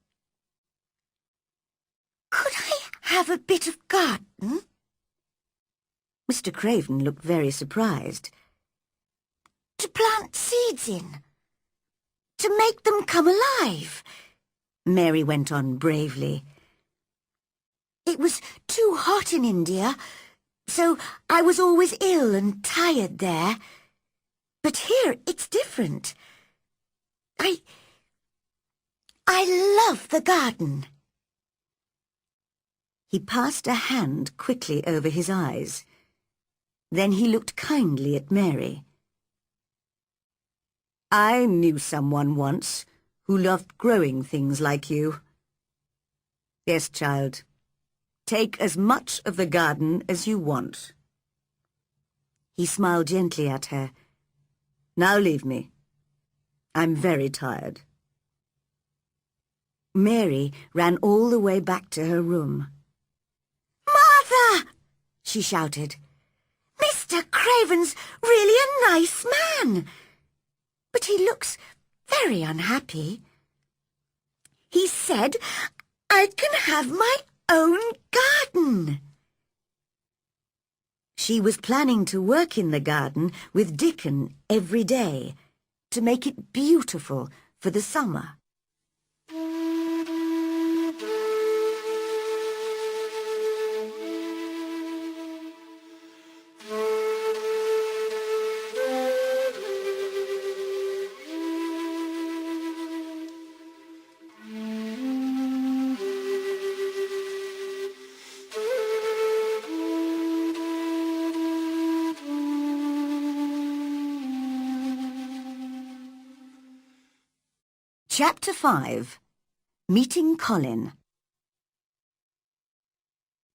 have a bit of garden?" Mr. Craven looked very surprised. "To plant seeds in, to make them come alive," Mary went on bravely. "It was too hot in India, so I was always ill and tired there. But here it's different. I love the garden." He passed a hand quickly over his eyes. Then he looked kindly at Mary. "I knew someone once who loved growing things like you. Yes, child, take as much of the garden as you want." He smiled gently at her. "Now leave me. I'm very tired." Mary ran all the way back to her room. "Martha!" she shouted. "Mr. Craven's really a nice man, but he looks very unhappy. He said I can have my own garden." She was planning to work in the garden with Dickon every day to make it beautiful for the summer. Chapter 5. Meeting Colin.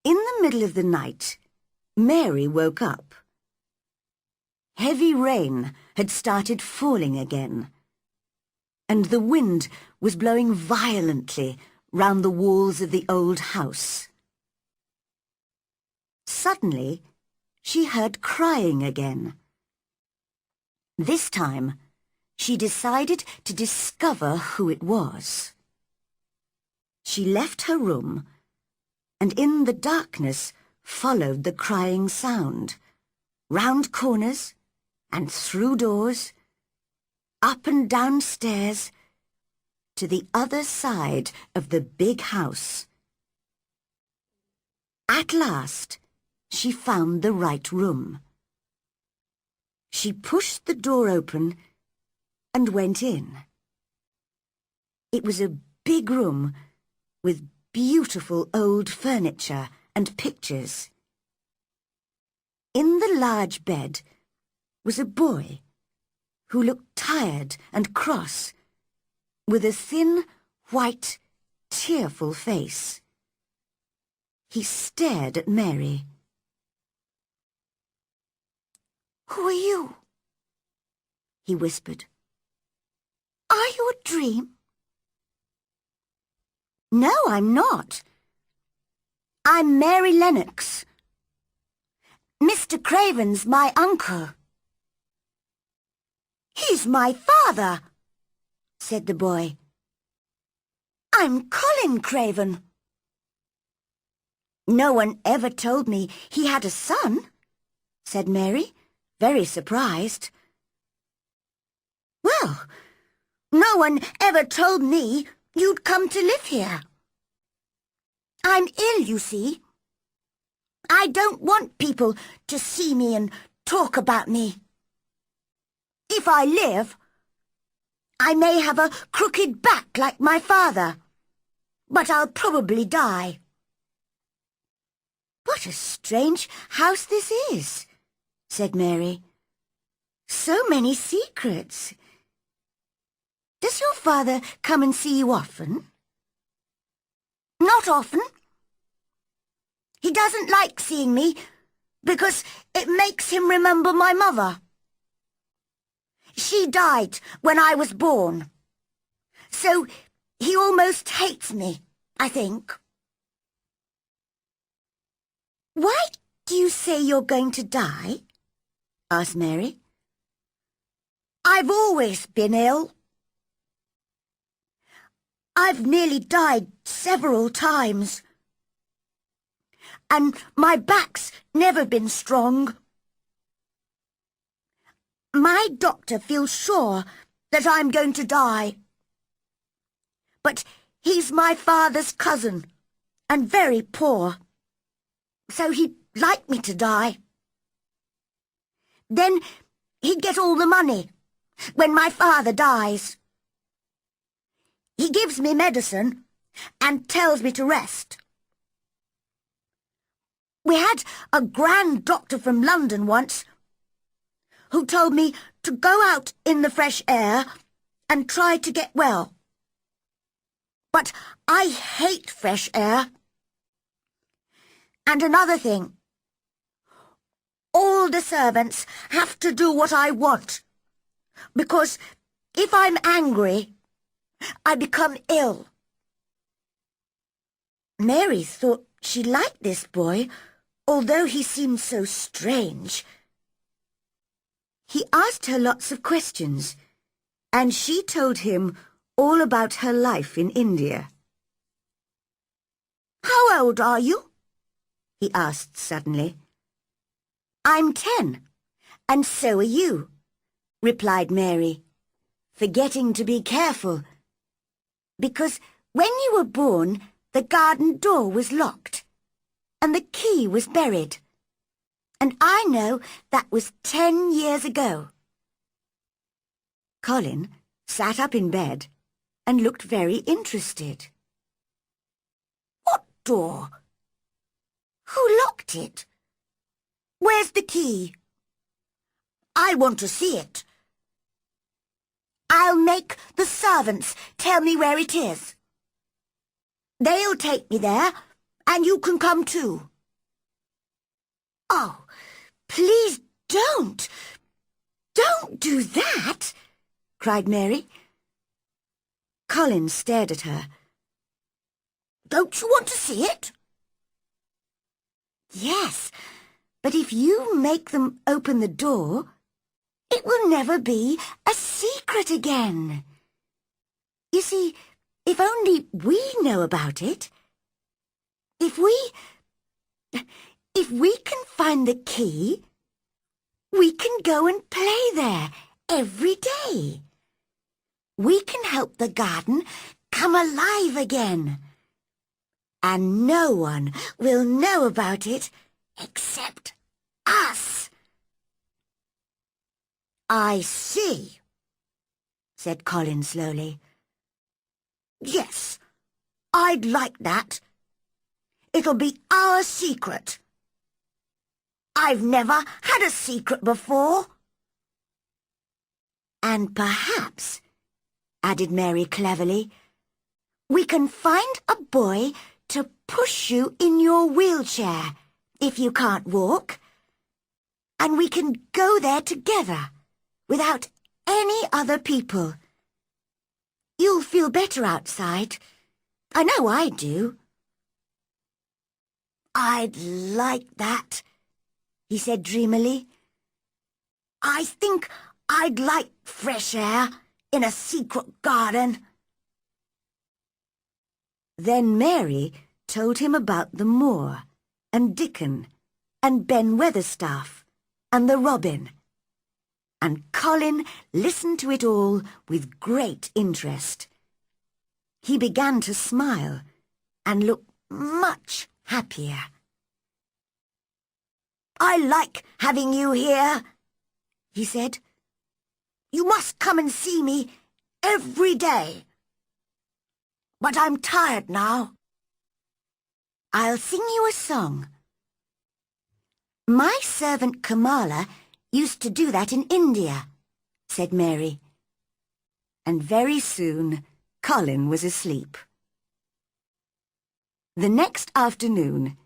In the middle of the night, Mary woke up. Heavy rain had started falling again, and the wind was blowing violently round the walls of the old house. Suddenly, she heard crying again. This time, she decided to discover who it was. She left her room and in the darkness followed the crying sound, round corners and through doors, up and down stairs, to the other side of the big house. At last, she found the right room. She pushed the door open and went in. It was a big room with beautiful old furniture and pictures. In the large bed was a boy who looked tired and cross, with a thin, white, tearful face. He stared at Mary. "Who are you?" he whispered. "Are you a dream?" "No, I'm not. I'm Mary Lennox. Mr. Craven's my uncle." "He's my father," said the boy. "I'm Colin Craven." "No one ever told me he had a son," said Mary, very surprised. "Well, no one ever told me you'd come to live here. I'm ill, you see. I don't want people to see me and talk about me. If I live, I may have a crooked back like my father, but I'll probably die." "What a strange house this is," said Mary. "So many secrets. Does your father come and see you often?" "Not often. He doesn't like seeing me because it makes him remember my mother. She died when I was born, so he almost hates me, I think." "Why do you say you're going to die?" asked Mary. "I've always been ill. I've nearly died several times. And my back's never been strong. My doctor feels sure that I'm going to die. But he's my father's cousin and very poor, so he'd like me to die. Then he'd get all the money when my father dies. He gives me medicine and tells me to rest. We had a grand doctor from London once who told me to go out in the fresh air and try to get well. But I hate fresh air. And another thing, all the servants have to do what I want, because if I'm angry, I become ill." Mary thought she liked this boy, although he seemed so strange. He asked her lots of questions, and she told him all about her life in India. "How old are you?" he asked suddenly. "I'm 10, and so are you," replied Mary, forgetting to be careful, because when you were born, the garden door was locked, and the key was buried. And I know that was 10 years ago. Colin sat up in bed and looked very interested. "What door? Who locked it? Where's the key? I want to see it. I'll make the servants tell me where it is. They'll take me there, and you can come too. Oh, please don't. Don't do that, cried Mary. Colin stared at her. Don't you want to see it? Yes, but if you make them open the door, it will never be a secret again. You see, if only we know about it, if we can find the key, we can go and play there every day. We can help the garden come alive again. And no one will know about it except us. I see, said Colin slowly. Yes, I'd like that. It'll be our secret. I've never had a secret before. And perhaps, added Mary cleverly, we can find a boy to push you in your wheelchair if you can't walk. And we can go there together without any other people. You'll feel better outside. I know I do. I'd like that, he said dreamily. I think I'd like fresh air in a secret garden. Then Mary told him about the moor, and Dickon, and Ben Weatherstaff, and the robin. And Colin listened to it all with great interest. He began to smile and look much happier. I like having you here, he said. You must come and see me every day. But I'm tired now. I'll sing you a song. My servant Kamala used to do that in India, said Mary. And very soon Colin was asleep. The next afternoon,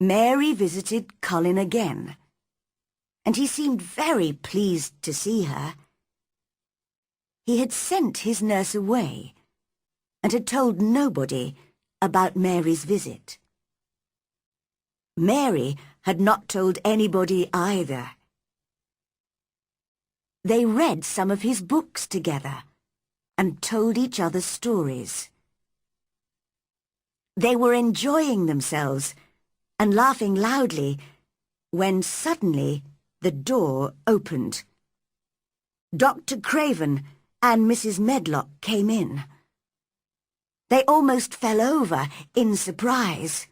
Mary visited Colin again, and he seemed very pleased to see her. He had sent his nurse away and had told nobody about Mary's visit. Mary had not told anybody either. They read some of his books together and told each other stories. They were enjoying themselves and laughing loudly when suddenly the door opened. Dr. Craven and Mrs. Medlock came in. They almost fell over in surprise.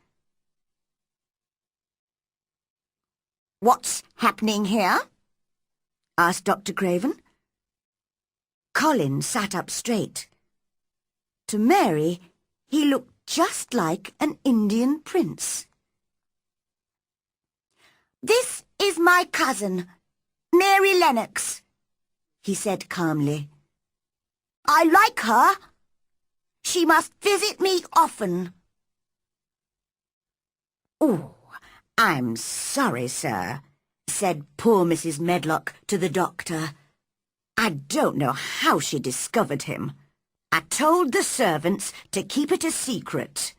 What's happening here? Asked Dr. Craven. Colin sat up straight. To Mary, he looked just like an Indian prince. This is my cousin, Mary Lennox, he said calmly. I like her. She must visit me often. Oh, I'm sorry, sir, said poor Mrs. Medlock to the doctor. I don't know how she discovered him. I told the servants to keep it a secret.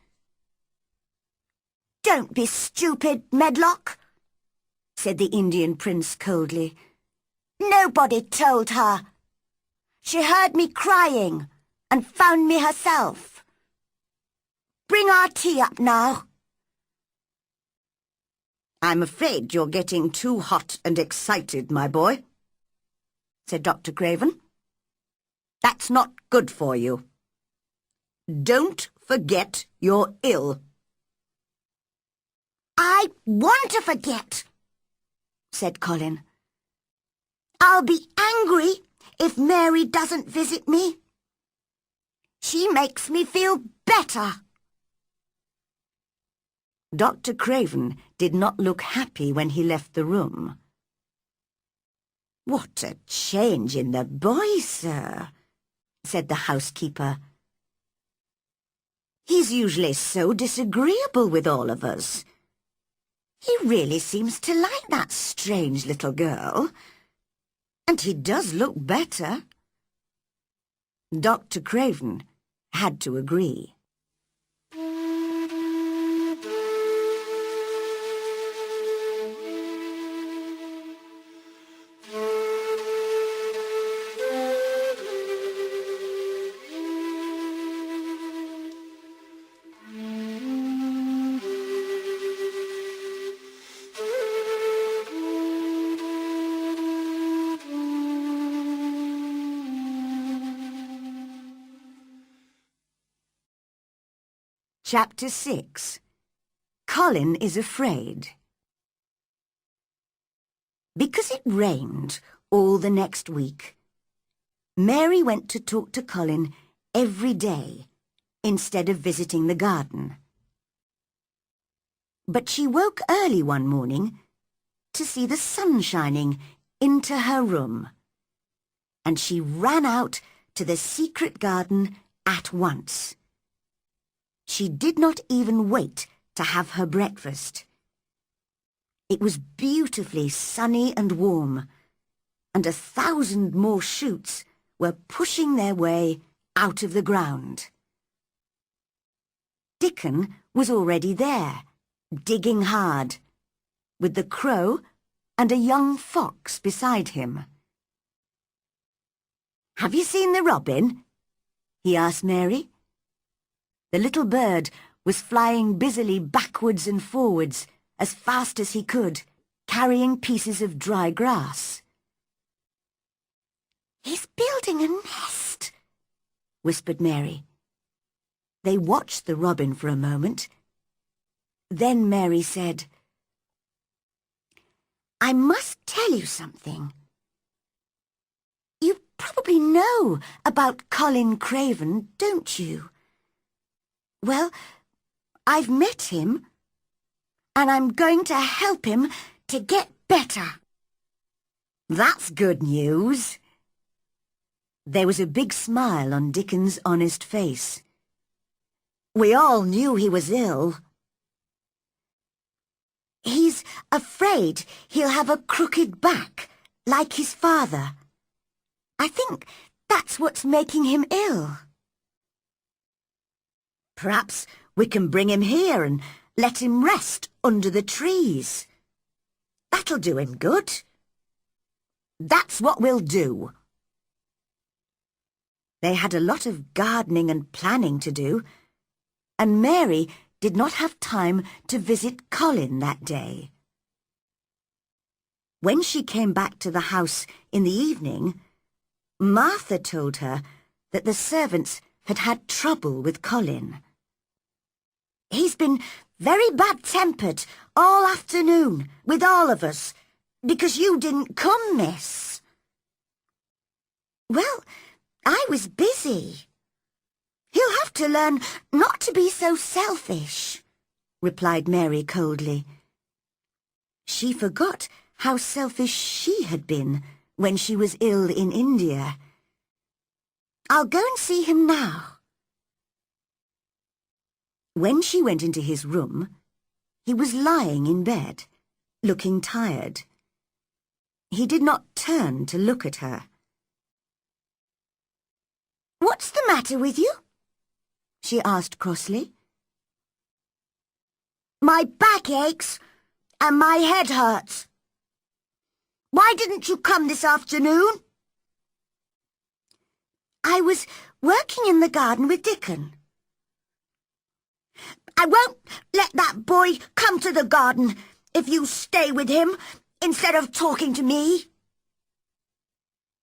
Don't be stupid, Medlock, said the Indian prince coldly. Nobody told her. She heard me crying and found me herself. Bring our tea up now. I'm afraid you're getting too hot and excited, my boy, said Dr. Craven. That's not good for you. Don't forget you're ill. I want to forget, said Colin. I'll be angry if Mary doesn't visit me. She makes me feel better. Dr. Craven did not look happy when he left the room. What a change in the boy, sir, said the housekeeper, He's usually so disagreeable with all of us. He really seems to like that strange little girl. And he does look better. Dr. Craven had to agree. Chapter 6. Colin is Afraid. Because it rained all the next week, Mary went to talk to Colin every day instead of visiting the garden. But she woke early one morning to see the sun shining into her room, and she ran out to the secret garden at once. She did not even wait to have her breakfast. It was beautifully sunny and warm, and 1,000 more shoots were pushing their way out of the ground. Dickon was already there, digging hard, with the crow and a young fox beside him. "Have you seen the robin?" he asked Mary. The little bird was flying busily backwards and forwards as fast as he could, carrying pieces of dry grass. "He's building a nest," whispered Mary. They watched the robin for a moment. Then Mary said, "I must tell you something. You probably know about Colin Craven, don't you? Well, I've met him, and I'm going to help him to get better." "That's good news." There was a big smile on Dickon's honest face. "We all knew he was ill." "He's afraid he'll have a crooked back, like his father. I think that's what's making him ill." "Perhaps we can bring him here and let him rest under the trees. That'll do him good." "That's what we'll do." They had a lot of gardening and planning to do, and Mary did not have time to visit Colin that day. When she came back to the house in the evening, Martha told her that the servants had had trouble with Colin. "He's been very bad-tempered all afternoon with all of us, because you didn't come, miss." "Well, I was busy. He'll have to learn not to be so selfish," replied Mary coldly. She forgot how selfish she had been when she was ill in India. "I'll go and see him now." When she went into his room, he was lying in bed, looking tired. He did not turn to look at her. "What's the matter with you?" she asked crossly. "My back aches and my head hurts. Why didn't you come this afternoon?" "I was working in the garden with Dickon." "I won't let that boy come to the garden if you stay with him instead of talking to me."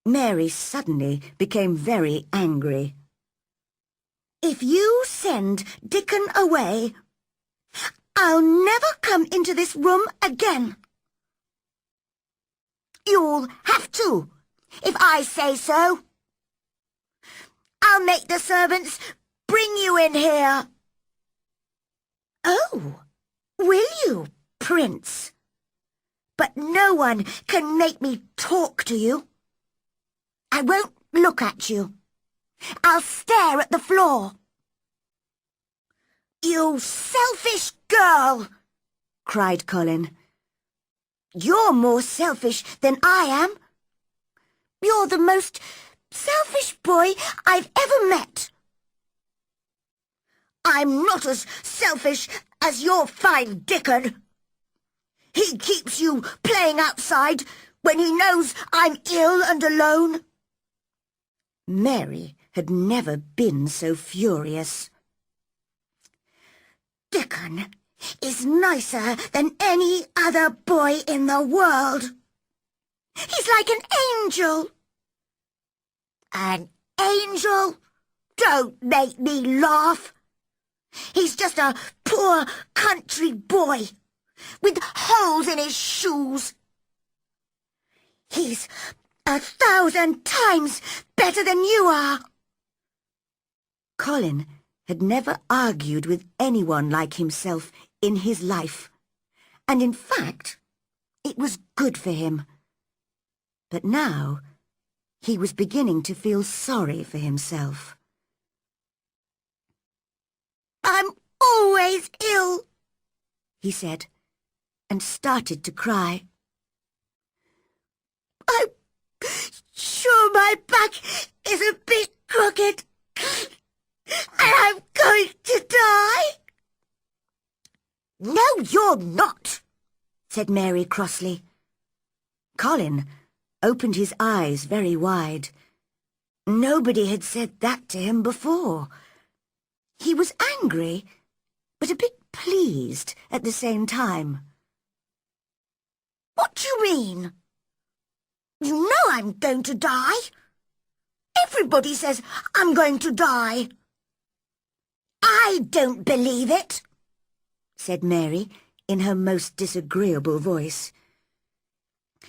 Mary suddenly became very angry. "If you send Dickon away, I'll never come into this room again." "You'll have to, if I say so. I'll make the servants bring you in here." "Oh, will you, Prince? But no one can make me talk to you. I won't look at you. I'll stare at the floor." "You selfish girl!" cried Colin. "You're more selfish than I am. You're the most selfish boy I've ever met." "I'm not as selfish as your fine Dickon. He keeps you playing outside when he knows I'm ill and alone." Mary had never been so furious. "Dickon is nicer than any other boy in the world. He's like an angel." "An angel? Don't make me laugh. He's just a poor country boy with holes in his shoes. He's 1,000 times better than you are." Colin had never argued with anyone like himself in his life, and in fact, it was good for him. But now, he was beginning to feel sorry for himself. "I'm always ill," he said, and started to cry. "I'm sure my back is a bit crooked, and I'm going to die." "No, you're not," said Mary crossly. Colin opened his eyes very wide. Nobody had said that to him before. He was angry, but a bit pleased at the same time. "What do you mean? You know I'm going to die. Everybody says I'm going to die." "I don't believe it," said Mary in her most disagreeable voice.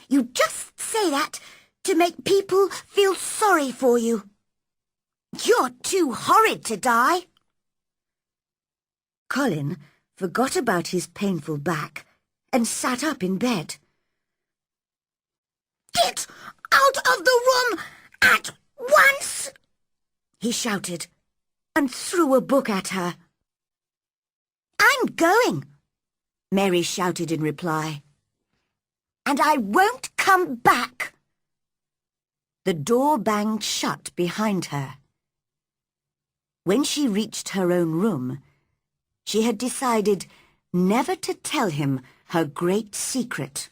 "You just say that to make people feel sorry for you. You're too horrid to die." Colin forgot about his painful back and sat up in bed. "Get out of the room at once!" he shouted, and threw a book at her. "I'm going," Mary shouted in reply. "And I won't come back." The door banged shut behind her. When she reached her own room, she had decided never to tell him her great secret.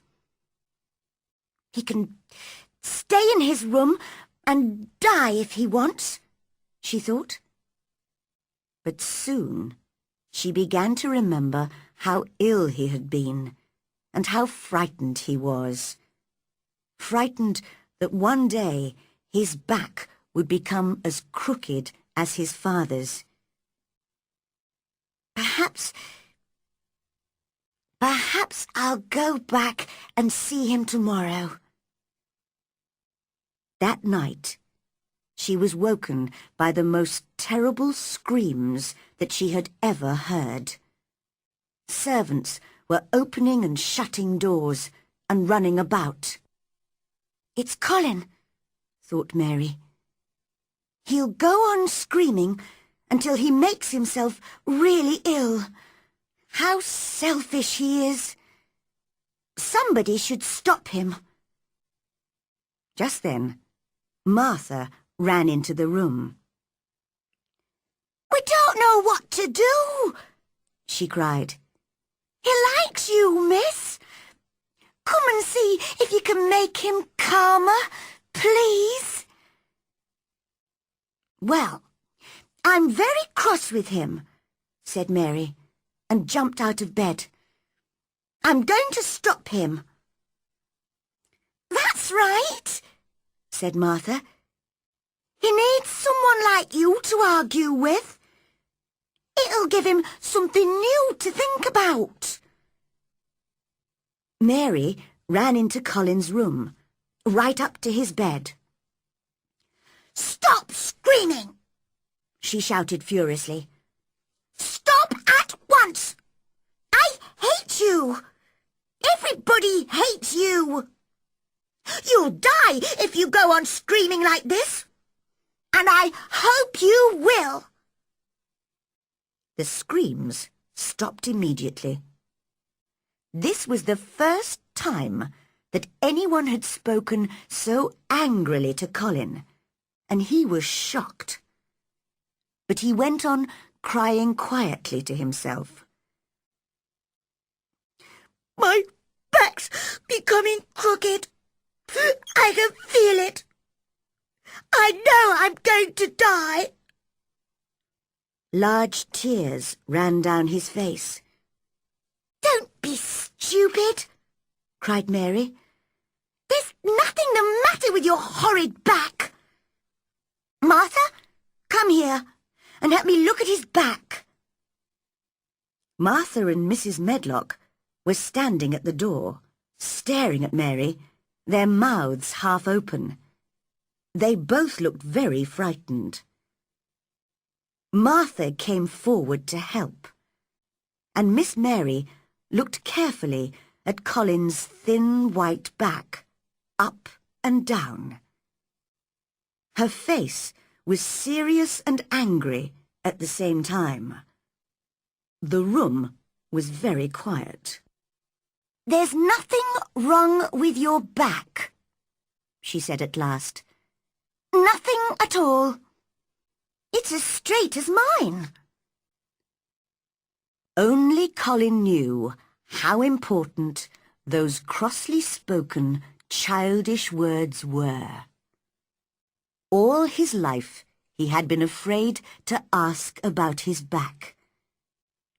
"He can stay in his room and die if he wants," she thought. But soon she began to remember how ill he had been and how frightened he was. Frightened that one day his back would become as crooked as his father's. Perhaps I'll go back and see him tomorrow." That night, she was woken by the most terrible screams that she had ever heard. Servants were opening and shutting doors and running about. "It's Colin," thought Mary. "He'll go on screaming until he makes himself really ill. How selfish he is! Somebody should stop him." Just then, Martha ran into the room. "We don't know what to do," she cried. "He likes you, miss. Come and see if you can make him calmer, please." "Well, I'm very cross with him," said Mary, and jumped out of bed. "I'm going to stop him." "That's right," said Martha. "He needs someone like you to argue with. It'll give him something new to think about." Mary ran into Colin's room, right up to his bed. "Stop screaming!" she shouted furiously. "Stop at once! I hate you! Everybody hates you! You'll die if you go on screaming like this, and I hope you will." The screams stopped immediately. This was the first time that anyone had spoken so angrily to Colin, and he was shocked. But he went on crying quietly to himself. "My back's becoming crooked. I can feel it. I know I'm going to die." Large tears ran down his face. "Don't be stupid," cried Mary. "There's nothing the matter with your horrid back. Martha, come here and help me look at his back." Martha and Mrs. Medlock were standing at the door, staring at Mary, their mouths half open. They both looked very frightened. Martha came forward to help, and Miss Mary looked carefully at Colin's thin white back, up and down. Her face was serious and angry at the same time. The room was very quiet. "There's nothing wrong with your back," she said at last. "Nothing at all. It's as straight as mine." Only Colin knew how important those crossly spoken, childish words were. All his life he had been afraid to ask about his back,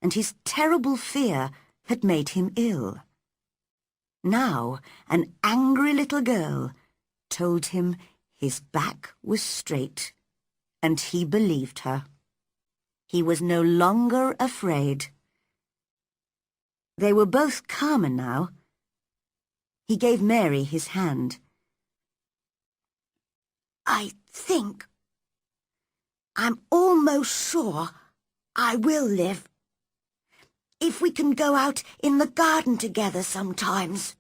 and his terrible fear had made him ill. Now an angry little girl told him his back was straight, and he believed her. He was no longer afraid. They were both calmer now. He gave Mary his hand. I'm almost sure I will live. If we can go out in the garden together sometimes.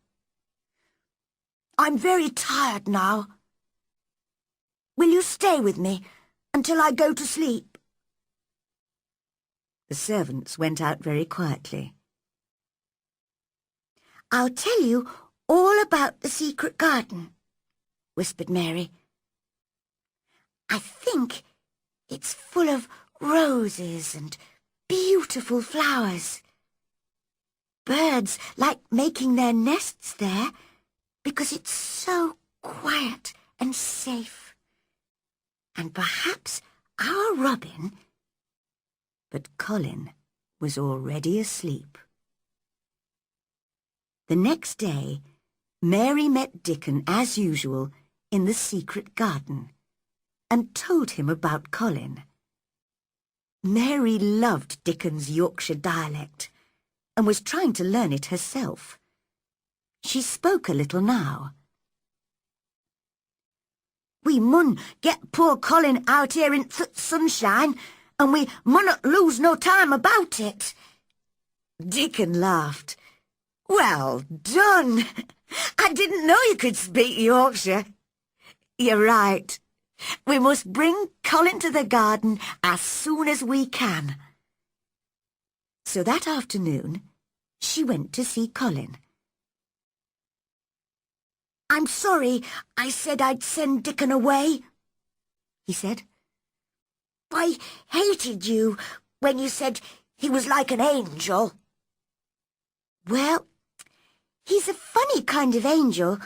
I'm very tired now. Will you stay with me until I go to sleep?" The servants went out very quietly. "I'll tell you all about the secret garden," whispered Mary. "I think it's full of roses and beautiful flowers. Birds like making their nests there because it's so quiet and safe. And perhaps our robin..." But Colin was already asleep. The next day, Mary met Dickon as usual in the secret garden and told him about Colin. Mary loved Dickon's Yorkshire dialect and was trying to learn it herself. She spoke a little now. "We mun get poor Colin out here in th' sunshine, and we munnot lose no time about it." Dickon laughed. "Well done! I didn't know you could speak Yorkshire. You're right. We must bring Colin to the garden as soon as we can." So that afternoon, she went to see Colin. "I'm sorry I said I'd send Dickon away," he said. "I hated you when you said he was like an angel." "Well, he's a funny kind of angel,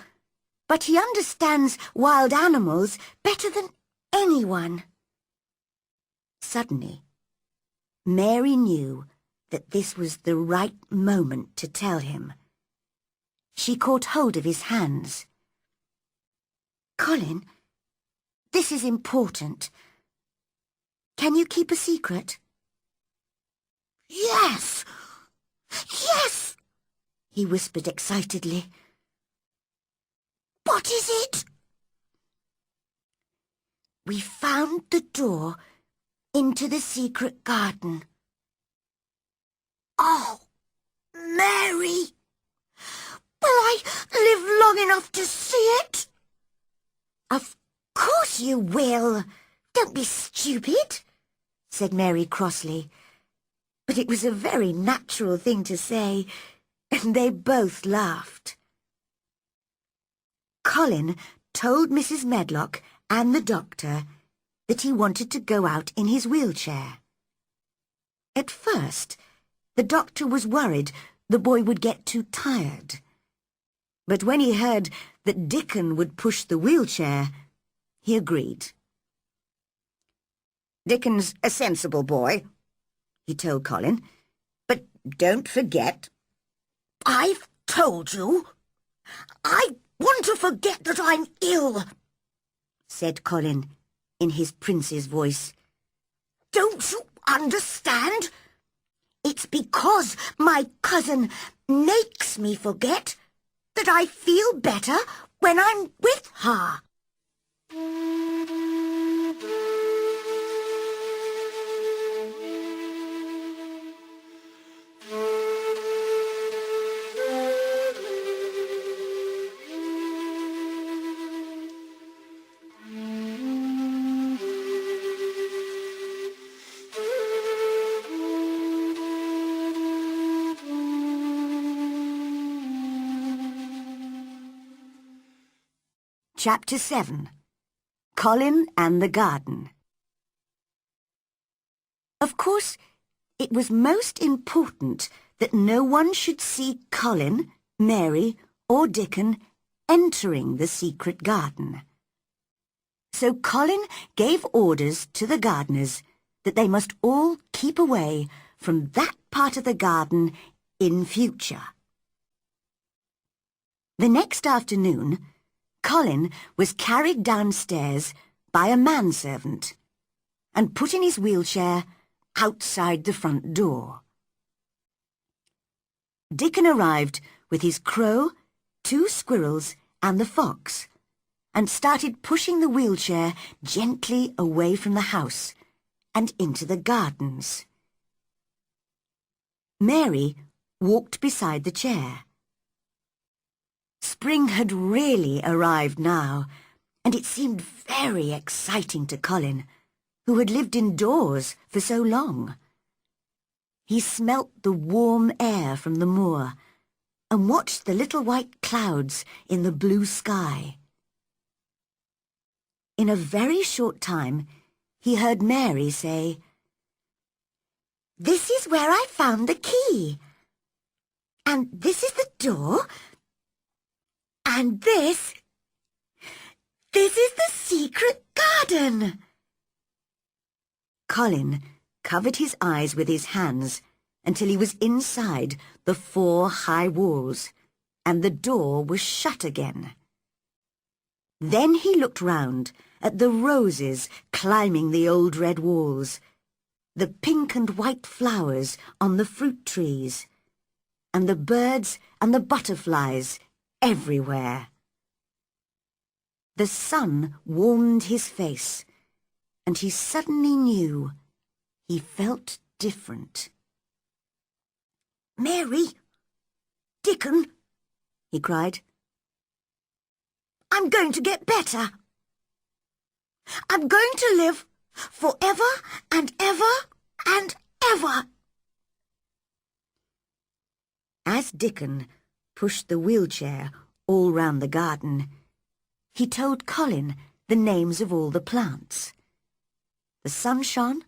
but he understands wild animals better than anyone." Suddenly, Mary knew that this was the right moment to tell him. She caught hold of his hands. "Colin, this is important. Can you keep a secret?" "Yes! Yes!" he whispered excitedly. "What is it?" "We found the door into the secret garden." "Oh, Mary! Will I live long enough to see it?" "Of course you will. Don't be stupid," said Mary crossly. but it was a very natural thing to say, and they both laughed. Colin told Mrs. Medlock and the doctor that he wanted to go out in his wheelchair. At first, the doctor was worried the boy would get too tired. But when he heard that Dickon would push the wheelchair, he agreed. "Dickon's a sensible boy," he told Colin, "but don't forget—" "I've told you. I want to forget that I'm ill," said Colin in his prince's voice. "Don't you understand? It's because my cousin makes me forget that I feel better when I'm with her." Chapter 7. Colin and the Garden. Of course, it was most important that no one should see Colin, Mary, or Dickon entering the secret garden. So Colin gave orders to the gardeners that they must all keep away from that part of the garden in future. The next afternoon, Colin was carried downstairs by a manservant and put in his wheelchair outside the front door. Dickon arrived with his crow, 2 squirrels and the fox and started pushing the wheelchair gently away from the house and into the gardens. Mary walked beside the chair. Spring had really arrived now, and it seemed very exciting to Colin, who had lived indoors for so long. He smelt the warm air from the moor and watched the little white clouds in the blue sky. In a very short time, he heard Mary say, "This is where I found the key. And this is the door. And this is the secret garden." Colin covered his eyes with his hands until he was inside the 4 high walls, and the door was shut again. Then he looked round at the roses climbing the old red walls, the pink and white flowers on the fruit trees, and the birds and the butterflies everywhere. The sun warmed his face, and he suddenly knew he felt different. "Mary! Dickon!" he cried. "I'm going to get better. I'm going to live forever and ever and ever." As Dickon pushed the wheelchair all round the garden, he told Colin the names of all the plants. The sun shone,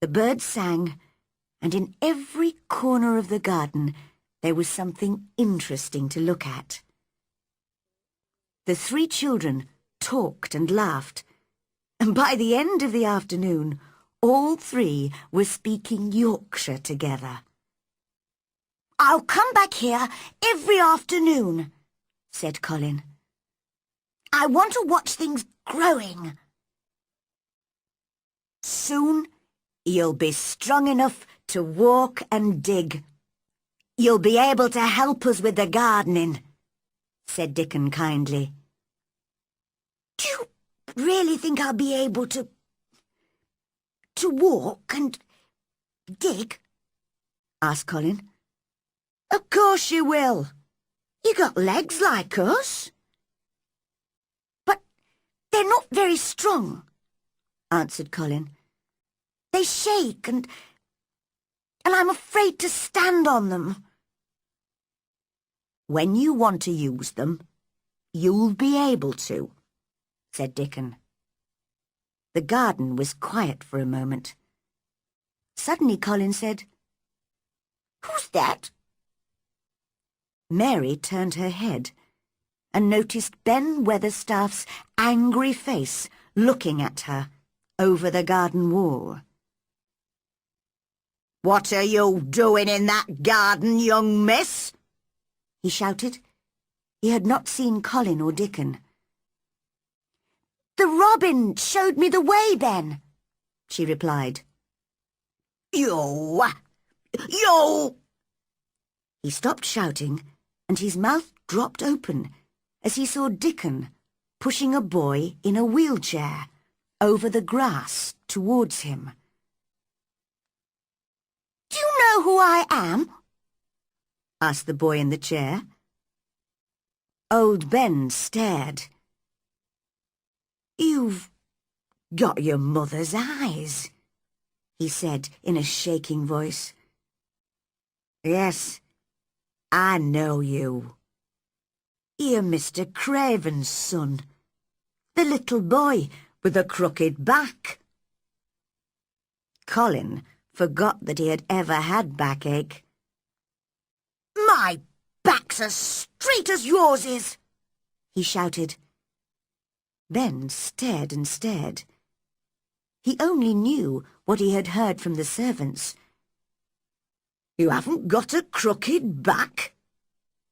the birds sang, and in every corner of the garden there was something interesting to look at. The 3 children talked and laughed, and by the end of the afternoon, all 3 were speaking Yorkshire together. "I'll come back here every afternoon," said Colin. "I want to watch things growing. Soon you'll be strong enough to walk and dig. You'll be able to help us with the gardening," said Dickon kindly. "Do you really think I'll be able to walk and dig?" asked Colin. "Of course you will. You got legs like us." "But they're not very strong," answered Colin. "They shake and and I'm afraid to stand on them." "When you want to use them, you'll be able to," said Dickon. The garden was quiet for a moment. Suddenly Colin said, "Who's that?" Mary turned her head and noticed Ben Weatherstaff's angry face looking at her over the garden wall. "What are you doing in that garden, young miss?" he shouted. He had not seen Colin or Dickon. "The robin showed me the way, Ben," she replied. You! He stopped shouting, and his mouth dropped open as he saw Dickon pushing a boy in a wheelchair over the grass towards him. "Do you know who I am?" asked the boy in the chair. Old Ben stared. "You've got your mother's eyes," he said in a shaking voice. "Yes, I know you. You're Mr. Craven's son, the little boy with the crooked back." Colin forgot that he had ever had backache. "My back's as straight as yours is," he shouted. Ben stared and stared. He only knew what he had heard from the servants. "You haven't got a crooked back?"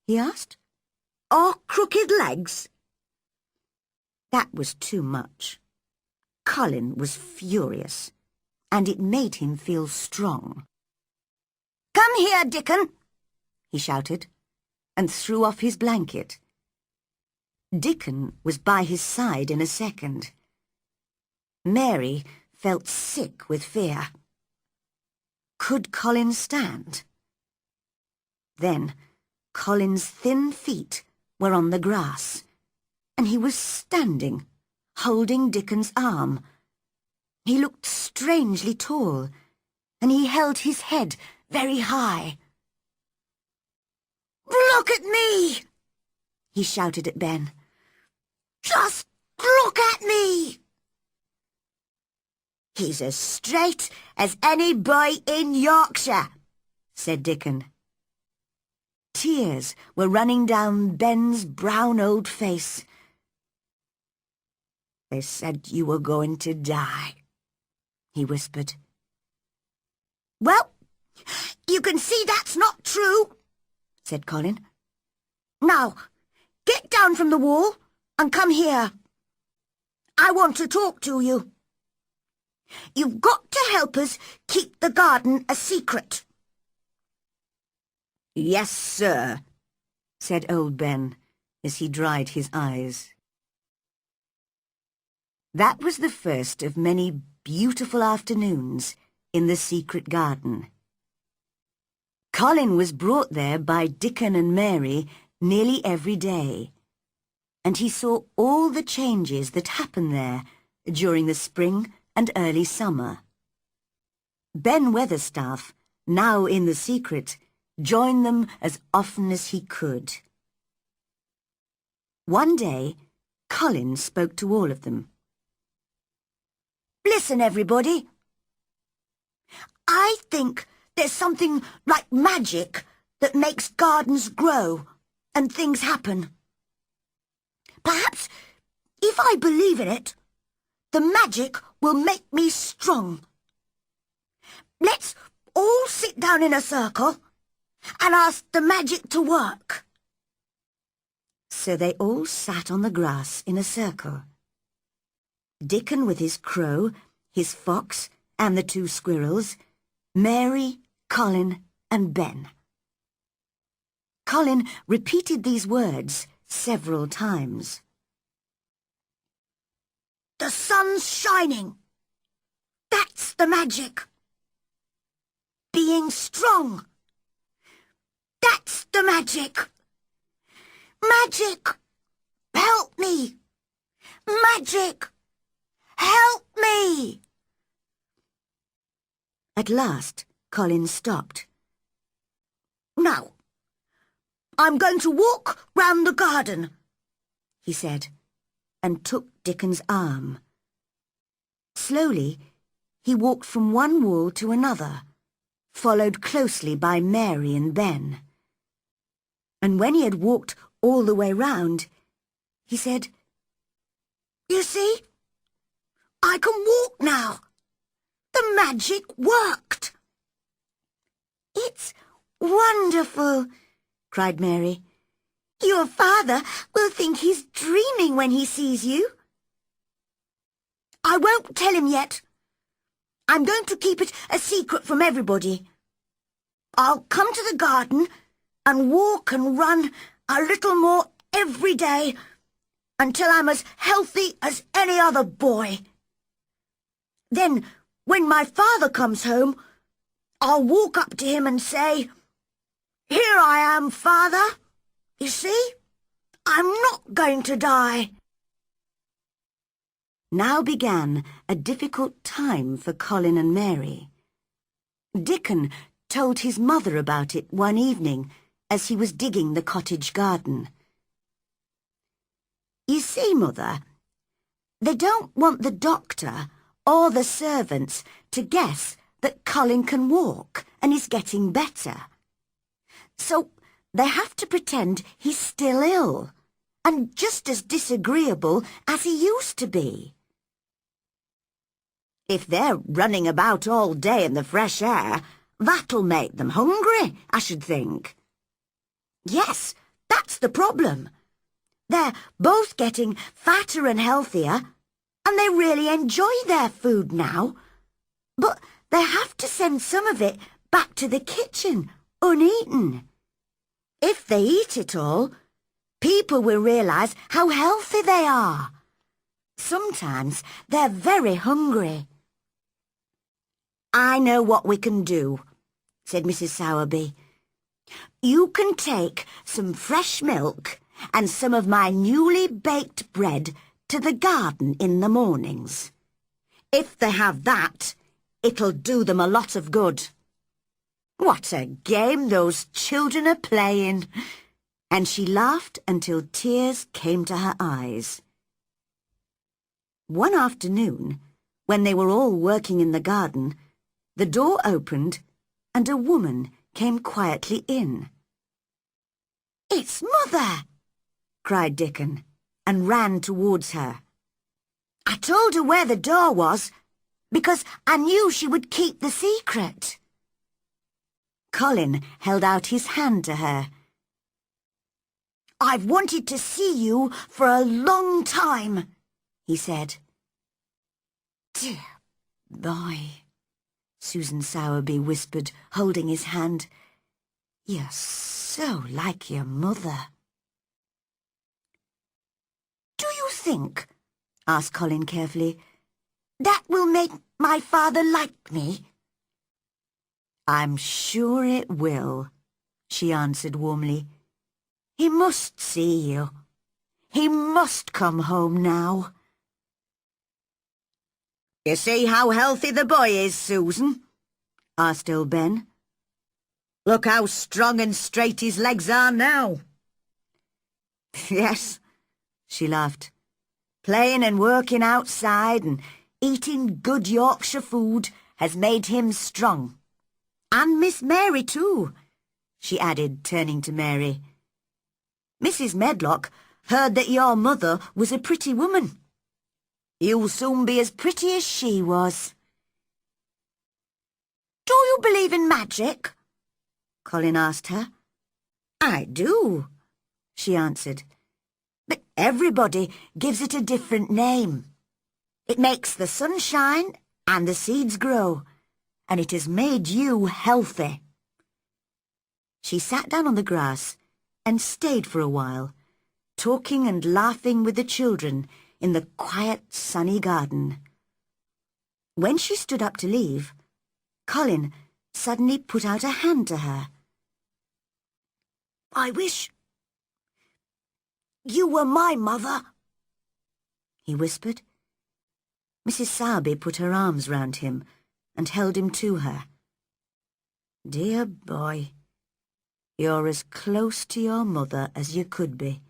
he asked. "Or crooked legs?" That was too much. Colin was furious, and it made him feel strong. "Come here, Dickon," he shouted, and threw off his blanket. Dickon was by his side in a second. Mary felt sick with fear. Could Colin stand? Then Colin's thin feet were on the grass, and he was standing, holding Dickon's arm. He looked strangely tall, and he held his head very high. "Look at me!" he shouted at Ben. "Just look at me!" "He's as straight as any boy in Yorkshire," said Dickon. Tears were running down Ben's brown old face. "They said you were going to die," he whispered. "Well, you can see that's not true," said Colin. "Now, get down from the wall and come here. I want to talk to you. You've got to help us keep the garden a secret." "Yes, sir," said old Ben as he dried his eyes. That was the first of many beautiful afternoons in the secret garden. Colin was brought there by Dickon and Mary nearly every day, and he saw all the changes that happened there during the spring and early summer. Ben Weatherstaff, now in the secret, joined them as often as he could. One day, Colin spoke to all of them. "Listen, everybody. I think there's something like magic that makes gardens grow and things happen. Perhaps, if I believe in it, the magic will make me strong. Let's all sit down in a circle and ask the magic to work." So they all sat on the grass in a circle. Dickon with his crow, his fox, and the 2 squirrels, Mary, Colin, and Ben. Colin repeated these words several times. "The sun's shining. That's the magic. Being strong. That's the magic. Magic, help me. Magic, help me." At last, Colin stopped. "Now, I'm going to walk round the garden," he said, and took Dickon's arm. Slowly, he walked from one wall to another, followed closely by Mary and Ben. And when he had walked all the way round, he said, "You see, I can walk now. The magic worked." "It's wonderful," cried Mary. "Your father will think he's dreaming when he sees you." "I won't tell him yet. I'm going to keep it a secret from everybody. I'll come to the garden and walk and run a little more every day until I'm as healthy as any other boy. Then, when my father comes home, I'll walk up to him and say, 'Here I am, Father. You see, I'm not going to die.'" Now began a difficult time for Colin and Mary. Dickon told his mother about it one evening as he was digging the cottage garden. "You see, Mother, they don't want the doctor or the servants to guess that Colin can walk and is getting better. So they have to pretend he's still ill and just as disagreeable as he used to be. If they're running about all day in the fresh air, that'll make them hungry, I should think." "Yes, that's the problem. They're both getting fatter and healthier, and they really enjoy their food now. But they have to send some of it back to the kitchen, uneaten. If they eat it all, people will realise how healthy they are. Sometimes they're very hungry." "I know what we can do," said Mrs. Sowerby. "You can take some fresh milk and some of my newly baked bread to the garden in the mornings. If they have that, it'll do them a lot of good. What a game those children are playing!" And she laughed until tears came to her eyes. One afternoon, when they were all working in the garden, the door opened and a woman came quietly in. "It's Mother!" cried Dickon, and ran towards her. "I told her where the door was, because I knew she would keep the secret." Colin held out his hand to her. "I've wanted to see you for a long time," he said. "Dear boy," Susan Sowerby whispered, holding his hand. "You're so like your mother." "Do you think," asked Colin carefully, "that will make my father like me?" "I'm sure it will," she answered warmly. "He must see you. He must come home now." "You see how healthy the boy is, Susan?" asked old Ben. "Look how strong and straight his legs are now." "Yes," she laughed. "Playing and working outside and eating good Yorkshire food has made him strong. And Miss Mary too," she added, turning to Mary. "Mrs. Medlock heard that your mother was a pretty woman. You'll soon be as pretty as she was." "Do you believe in magic?" Colin asked her. "I do," she answered. "But everybody gives it a different name. It makes the sun shine and the seeds grow, and it has made you healthy." She sat down on the grass and stayed for a while, talking and laughing with the children in the quiet, sunny garden. When she stood up to leave, Colin suddenly put out a hand to her. "I wish you were my mother," he whispered. Mrs. Sowerby put her arms round him and held him to her. Dear boy, you're as close to your mother as you could be,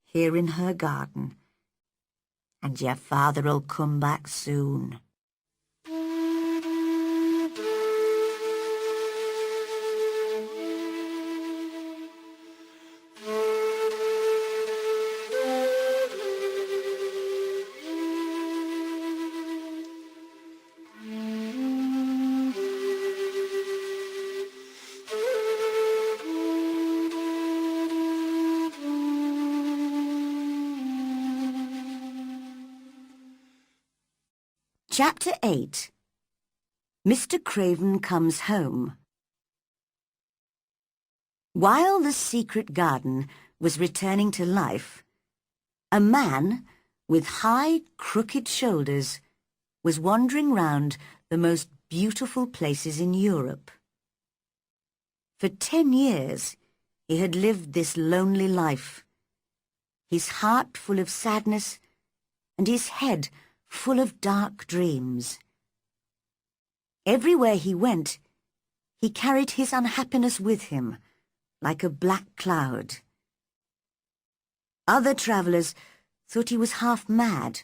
here in her garden. And your father'll come back soon. Chapter 8. Mr. Craven Comes Home. While the secret garden was returning to life, a man with high, crooked shoulders was wandering round the most beautiful places in Europe. For 10 years, he had lived this lonely life, his heart full of sadness and his head full of dark dreams. Everywhere he went, he carried his unhappiness with him, like a black cloud. Other travellers thought he was half mad,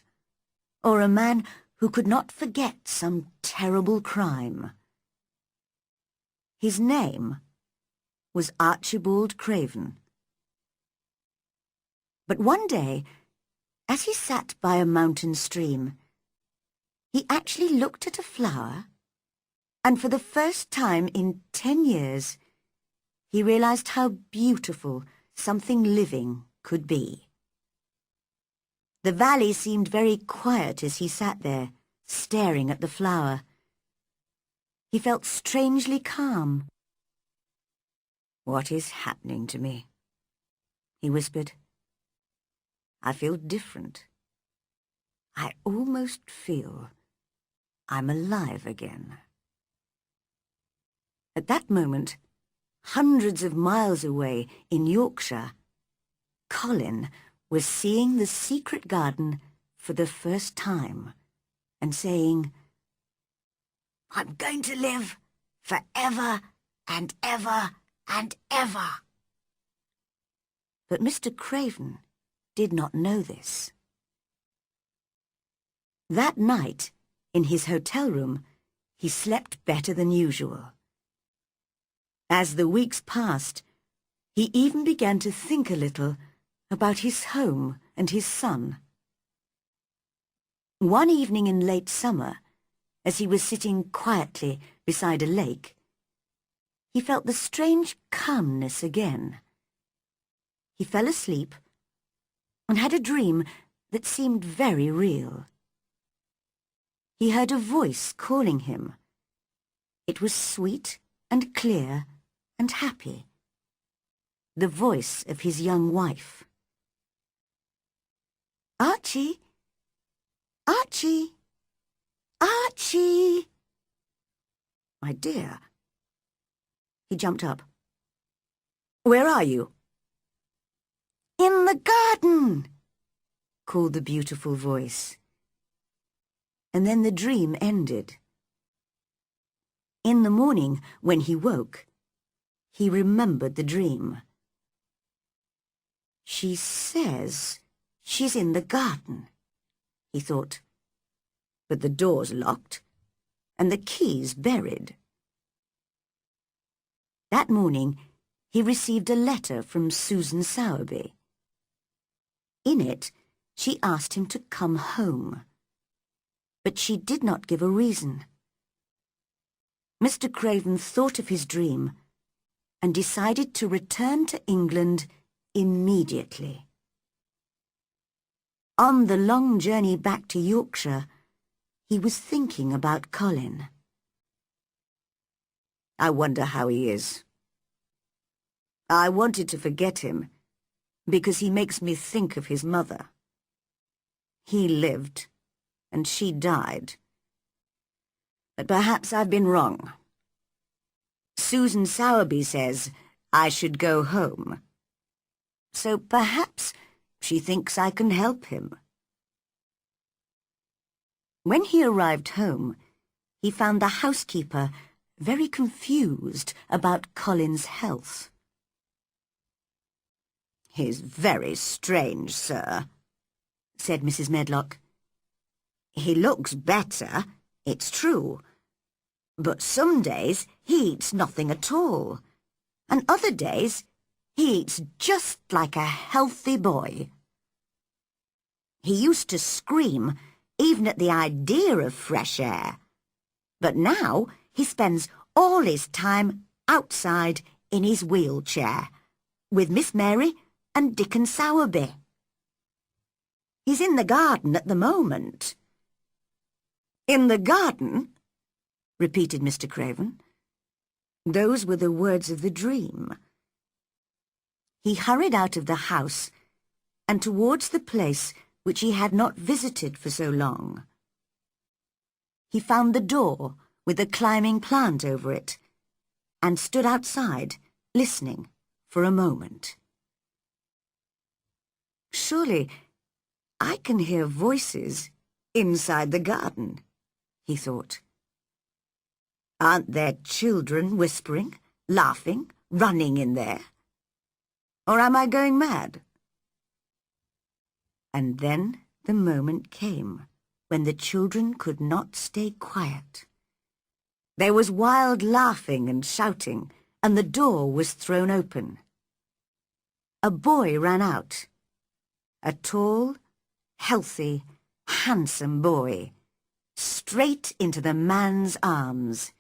or a man who could not forget some terrible crime. His name was Archibald Craven. But one day, as he sat by a mountain stream, he actually looked at a flower, and for the first time in 10 years, he realized how beautiful something living could be. The valley seemed very quiet as he sat there, staring at the flower. He felt strangely calm. "What is happening to me?" he whispered. "I feel different. I almost feel I'm alive again." At that moment, hundreds of miles away in Yorkshire, Colin was seeing the secret garden for the first time and saying, "I'm going to live forever and ever and ever." But Mr. Craven did not know this. That night, in his hotel room, he slept better than usual. As the weeks passed, he even began to think a little about his home and his son. One evening in late summer, as he was sitting quietly beside a lake, he felt the strange calmness again. He fell asleep and had a dream that seemed very real. He heard a voice calling him. It was sweet and clear and happy. The voice of his young wife. "Archie! Archie! Archie!" "My dear." He jumped up. "Where are you?" "In the garden," called the beautiful voice. And then the dream ended. In the morning, when he woke, he remembered the dream. "She says she's in the garden," he thought. "But the door's locked, and the key's buried." That morning, he received a letter from Susan Sowerby. In it, she asked him to come home. But she did not give a reason. Mr. Craven thought of his dream and decided to return to England immediately. On the long journey back to Yorkshire, he was thinking about Colin. "I wonder how he is. I wanted to forget him because he makes me think of his mother. He lived, and she died. But perhaps I've been wrong. Susan Sowerby says I should go home. So perhaps she thinks I can help him." When he arrived home, he found the housekeeper very confused about Colin's health. "He's very strange, sir," said Mrs. Medlock. "He looks better, it's true, but some days he eats nothing at all, and other days he eats just like a healthy boy. He used to scream even at the idea of fresh air, but now he spends all his time outside in his wheelchair with Miss Mary and Dickon Sowerby. He's in the garden at the moment." "In the garden?" repeated Mr. Craven. Those were the words of the dream. He hurried out of the house and towards the place which he had not visited for so long. He found the door with a climbing plant over it and stood outside, listening for a moment. "Surely I can hear voices inside the garden," he thought. "Aren't there children whispering, laughing, running in there? Or am I going mad?" And then the moment came when the children could not stay quiet. There was wild laughing and shouting, and the door was thrown open. A boy ran out. A tall, healthy, handsome boy, straight into the man's arms.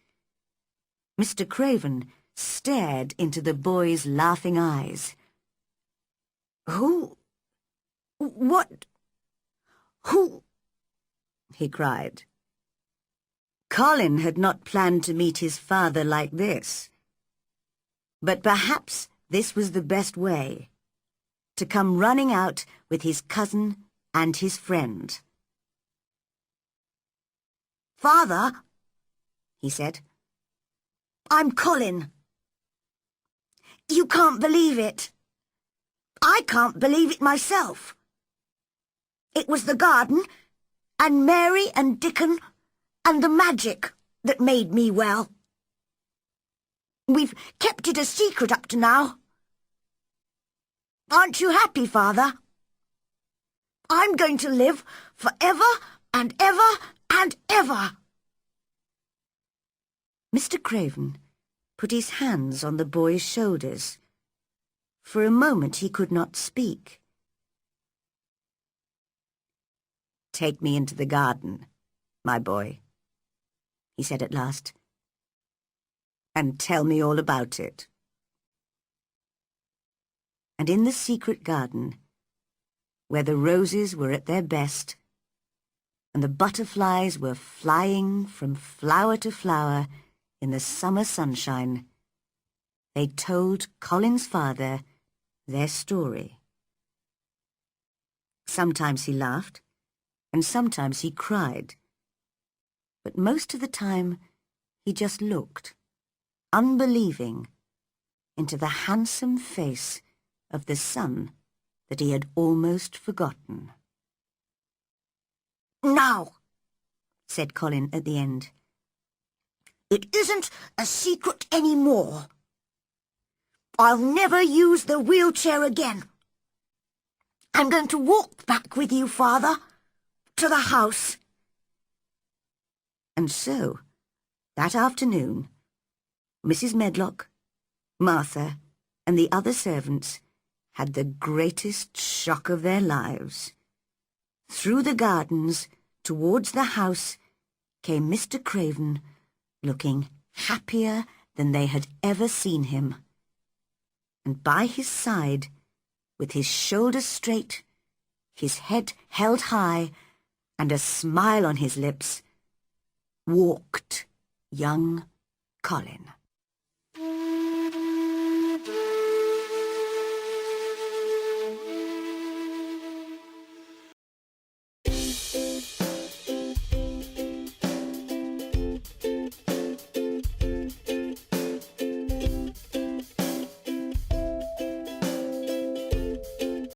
Mr. Craven stared into the boy's laughing eyes. Who, he cried. Colin had not planned to meet his father like this. But perhaps this was the best way, to come running out with his cousin and his friend. "Father," he said, "I'm Colin. You can't believe it. I can't believe it myself. It was the garden, and Mary and Dickon, and the magic that made me well. We've kept it a secret up to now. Aren't you happy, Father? I'm going to live for ever and ever and ever." Mr. Craven put his hands on the boy's shoulders. For a moment he could not speak. "Take me into the garden, my boy," he said at last, "and tell me all about it." And in the secret garden, where the roses were at their best, and the butterflies were flying from flower to flower in the summer sunshine, they told Colin's father their story. Sometimes he laughed, and sometimes he cried, but most of the time he just looked, unbelieving, into the handsome face of the son that he had almost forgotten. "Now," said Colin at the end, "it isn't a secret any more. I'll never use the wheelchair again. I'm going to walk back with you, Father, to the house." And so, that afternoon, Mrs. Medlock, Martha, and the other servants had the greatest shock of their lives. Through the gardens, towards the house, came Mr. Craven, looking happier than they had ever seen him. And by his side, with his shoulders straight, his head held high, and a smile on his lips, walked young Colin.